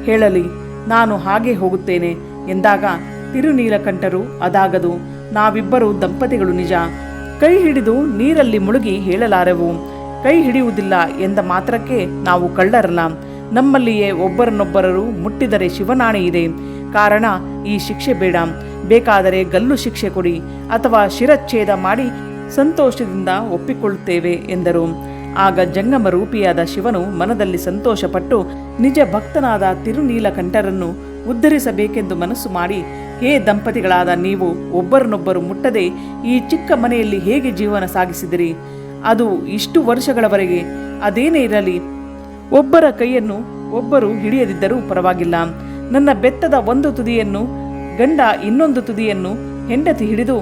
ಹೇಳಲಿ. ನಾನು ಹಾಗೆ ಹೋಗುತ್ತೇನೆ ಎಂದಾಗ ತಿರುನೀಲಕಂಠರು, ಅದಾಗದು, ನಾವಿಬ್ಬರು ದಂಪತಿಗಳು ನಿಜ. ಕೈ ಹಿಡಿದು ನೀರಲ್ಲಿ ಮುಳುಗಿ ಹೇಳಲಾರೆವು. ಕೈ ಹಿಡಿಯುವುದಿಲ್ಲ ಎಂದ ಮಾತ್ರಕ್ಕೆ ನಾವು ಕಳ್ಳರಲ್ಲ. ನಮ್ಮಲ್ಲಿಯೇ ಒಬ್ಬರನ್ನೊಬ್ಬರು ಮುಟ್ಟಿದರೆ ಶಿವನಾಣೆ ಇದೆ. ಕಾರಣ ಈ ಶಿಕ್ಷೆ ಬೇಡ. ಬೇಕಾದರೆ ಗಲ್ಲು ಶಿಕ್ಷೆ ಕೊಡಿ ಅಥವಾ ಶಿರಚ್ಛೇದ ಮಾಡಿ ಸಂತೋಷದಿಂದ ಒಪ್ಪಿಕೊಳ್ಳುತ್ತೇವೆ ಎಂದರು. ಆಗ ಜಂಗಮ ರೂಪಿಯಾದ ಶಿವನು ಮನದಲ್ಲಿ ಸಂತೋಷಪಟ್ಟು ನಿಜ ಭಕ್ತನಾದ ತಿರುನೀಲಕಂಠರನ್ನು ಉದ್ಧರಿಸಬೇಕೆಂದು ಮನಸ್ಸು ಮಾಡಿ, ಹೇ ದಂಪತಿಗಳಾದ ನೀವು ಒಬ್ಬರನ್ನೊಬ್ಬರು ಮುಟ್ಟದೆ ಈ ಚಿಕ್ಕ ಮನೆಯಲ್ಲಿ ಹೇಗೆ ಜೀವನ ಸಾಗಿಸಿದಿರಿ? ಅದು ಇಷ್ಟು ವರ್ಷಗಳವರೆಗೆ. ಅದೇನೇ ಇರಲಿ, ಒಬ್ಬರ ಕೈಯನ್ನು ಒಬ್ಬರು ಹಿಡಿಯದಿದ್ದರೂ ಪರವಾಗಿಲ್ಲ. ನನ್ನ ಬೆತ್ತದ ಒಂದು ತುದಿಯನ್ನು ಗಂಡ, ಇನ್ನೊಂದು ತುದಿಯನ್ನು ಹೆಂಡತಿ ಹಿಡಿದು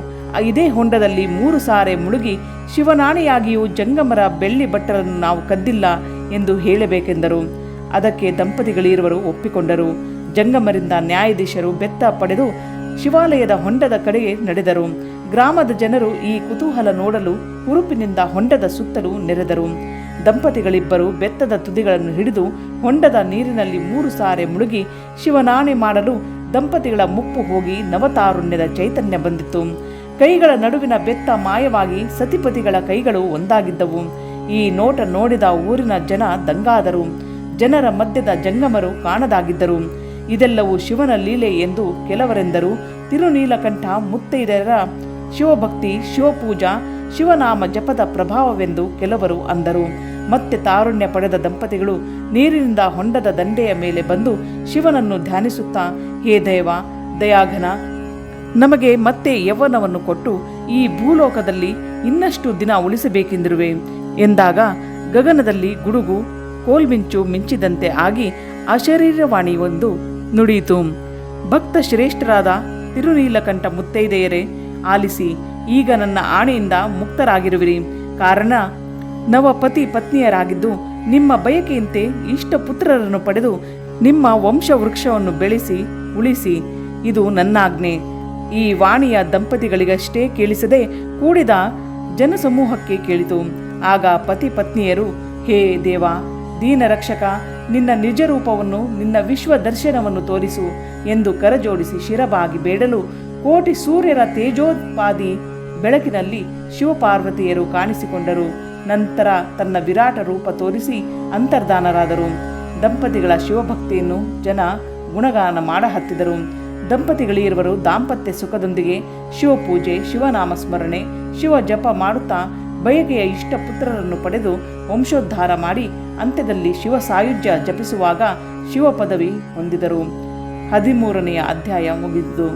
ಇದೇ ಹೊಂಡದಲ್ಲಿ 3 ಸಾರೆ ಮುಳುಗಿ ಶಿವನಾಣೆಯಾಗಿಯೂ ಜಂಗಮರ ಬೆಳ್ಳಿ ಬಟ್ಟಲನ್ನು ನಾವು ಕದ್ದಿಲ್ಲ ಎಂದು ಹೇಳಬೇಕೆಂದರು. ಅದಕ್ಕೆ ದಂಪತಿಗಳಿರುವರು ಒಪ್ಪಿಕೊಂಡರು. ಜಂಗಮರಿಂದ ನ್ಯಾಯಾಧೀಶರು ಬೆತ್ತ ಪಡೆದು ಶಿವಾಲಯದ ಹೊಂಡದ ಕಡೆಗೆ ನಡೆದರು. ಗ್ರಾಮದ ಜನರು ಈ ಕುತೂಹಲ ನೋಡಲು ಹುರುಪಿನಿಂದ ಹೊಂಡದ ಸುತ್ತಲೂ ನೆರೆದರು. ದಂಪತಿಗಳಿಬ್ಬರು ಬೆತ್ತದ ತುದಿಗಳನ್ನು ಹಿಡಿದು ಹೊಂಡದ ನೀರಿನಲ್ಲಿ 3 ಸಾರೆ ಮುಳುಗಿ ಶಿವನಾಣೆ ಮಾಡಲು ದಂಪತಿಗಳ ಮುಪ್ಪು ಹೋಗಿ ನವತಾರುಣ್ಯದ ಚೈತನ್ಯ ಬಂದಿತು. ಕೈಗಳ ನಡುವಿನ ಬೆತ್ತ ಮಾಯವಾಗಿ ಸತಿಪತಿಗಳ ಕೈಗಳು ಒಂದಾಗಿದ್ದವು. ಈ ನೋಟ ನೋಡಿದ ಊರಿನ ಜನ ದಂಗಾದರು. ಜನರ ಮಧ್ಯದ ಜಂಗಮರು ಕಾಣದಾಗಿದ್ದರು. ಇದೆಲ್ಲವೂ ಶಿವನ ಲೀಲೆ ಎಂದು ಕೆಲವರೆಂದರು. ತಿರುನೀಲಕಂಠ ಮುತ್ತೈದೆಯರ ಶಿವಭಕ್ತಿ, ಶಿವಪೂಜಾ, ಶಿವನಾಮ ಜಪದ ಪ್ರಭಾವವೆಂದು ಕೆಲವರು ಅಂದರು. ಮತ್ತೆ ತಾರುಣ್ಯ ಪಡೆದ ದಂಪತಿಗಳು ನೀರಿನಿಂದ ಹೊಂಡದ ದಂಡೆಯ ಮೇಲೆ ಬಂದು ಶಿವನನ್ನು ಧ್ಯಾನಿಸುತ್ತಾ, ಹೇ ದೇವ ದಯಾಘನ, ನಮಗೆ ಮತ್ತೆ ಯೌವನವನ್ನು ಕೊಟ್ಟು ಈ ಭೂಲೋಕದಲ್ಲಿ ಇನ್ನಷ್ಟು ದಿನ ಉಳಿಸಬೇಕೆಂದಿರುವೆ ಎಂದಾಗ ಗಗನದಲ್ಲಿ ಗುಡುಗು ಕೋಲ್ಮಿಂಚು ಮಿಂಚಿದಂತೆ ಆಗಿ ಅಶರೀರವಾಣಿಯೊಂದು ನುಡಿಯಿತು. ಭಕ್ತ ಶ್ರೇಷ್ಠರಾದ ತಿರುನೀಲಕಂಠ ಮುತ್ತೈದೆಯರೇ, ಆಲಿಸಿ, ಈಗ ನನ್ನ ಆಣೆಯಿಂದ ಮುಕ್ತರಾಗಿರುವಿರಿ. ಕಾರಣ ನವಪತಿ ಪತ್ನಿಯರಾಗಿದ್ದು ನಿಮ್ಮ ಬಯಕೆಯಂತೆ ಇಷ್ಟ ಪುತ್ರರನ್ನು ಪಡೆದು ನಿಮ್ಮ ವಂಶವೃಕ್ಷವನ್ನು ಬೆಳೆಸಿ ಉಳಿಸಿ. ಇದು ನನ್ನಾಜ್ಞೆ. ಈ ವಾಣಿಯ ದಂಪತಿಗಳಿಗಷ್ಟೇ ಕೇಳಿಸದೆ ಕೂಡಿದ ಜನಸಮೂಹಕ್ಕೆ ಕೇಳಿತು. ಆಗ ಪತಿ ಪತ್ನಿಯರು, ಹೇ ದೇವ ದೀನರಕ್ಷಕ, ನಿನ್ನ ನಿಜ ರೂಪವನ್ನು, ನಿನ್ನ ವಿಶ್ವ ದರ್ಶನವನ್ನು ತೋರಿಸು ಎಂದು ಕರಜೋಡಿಸಿ ಶಿರಬಾಗಿ ಬೇಡಲು ಕೋಟಿ ಸೂರ್ಯರ ತೇಜೋತ್ಪಾದಿ ಬೆಳಕಿನಲ್ಲಿ ಶಿವಪಾರ್ವತಿಯರು ಕಾಣಿಸಿಕೊಂಡರು. ನಂತರ ತನ್ನ ವಿರಾಟ ರೂಪ ತೋರಿಸಿ ಅಂತರ್ಧಾನರಾದರು. ದಂಪತಿಗಳ ಶಿವಭಕ್ತಿಯನ್ನು ಜನ ಗುಣಗಾನ ಮಾಡಹತ್ತಿದರು. ದಂಪತಿಗಳಿರುವರು ದಾಂಪತ್ಯ ಸುಖದೊಂದಿಗೆ ಶಿವಪೂಜೆ, ಶಿವನಾಮ ಸ್ಮರಣೆ, ಶಿವ ಜಪ ಮಾಡುತ್ತಾ ಬಯಕೆಯ ಇಷ್ಟ ಪುತ್ರರನ್ನು ಪಡೆದು ವಂಶೋದ್ಧಾರ ಮಾಡಿ ಅಂತ್ಯದಲ್ಲಿ ಶಿವ ಸಾಯುಜ್ಯ ಜಪಿಸುವಾಗ ಶಿವ ಪದವಿ ಹೊಂದಿದರು. 13ನೇ ಅಧ್ಯಾಯ ಮುಗಿದಿತು.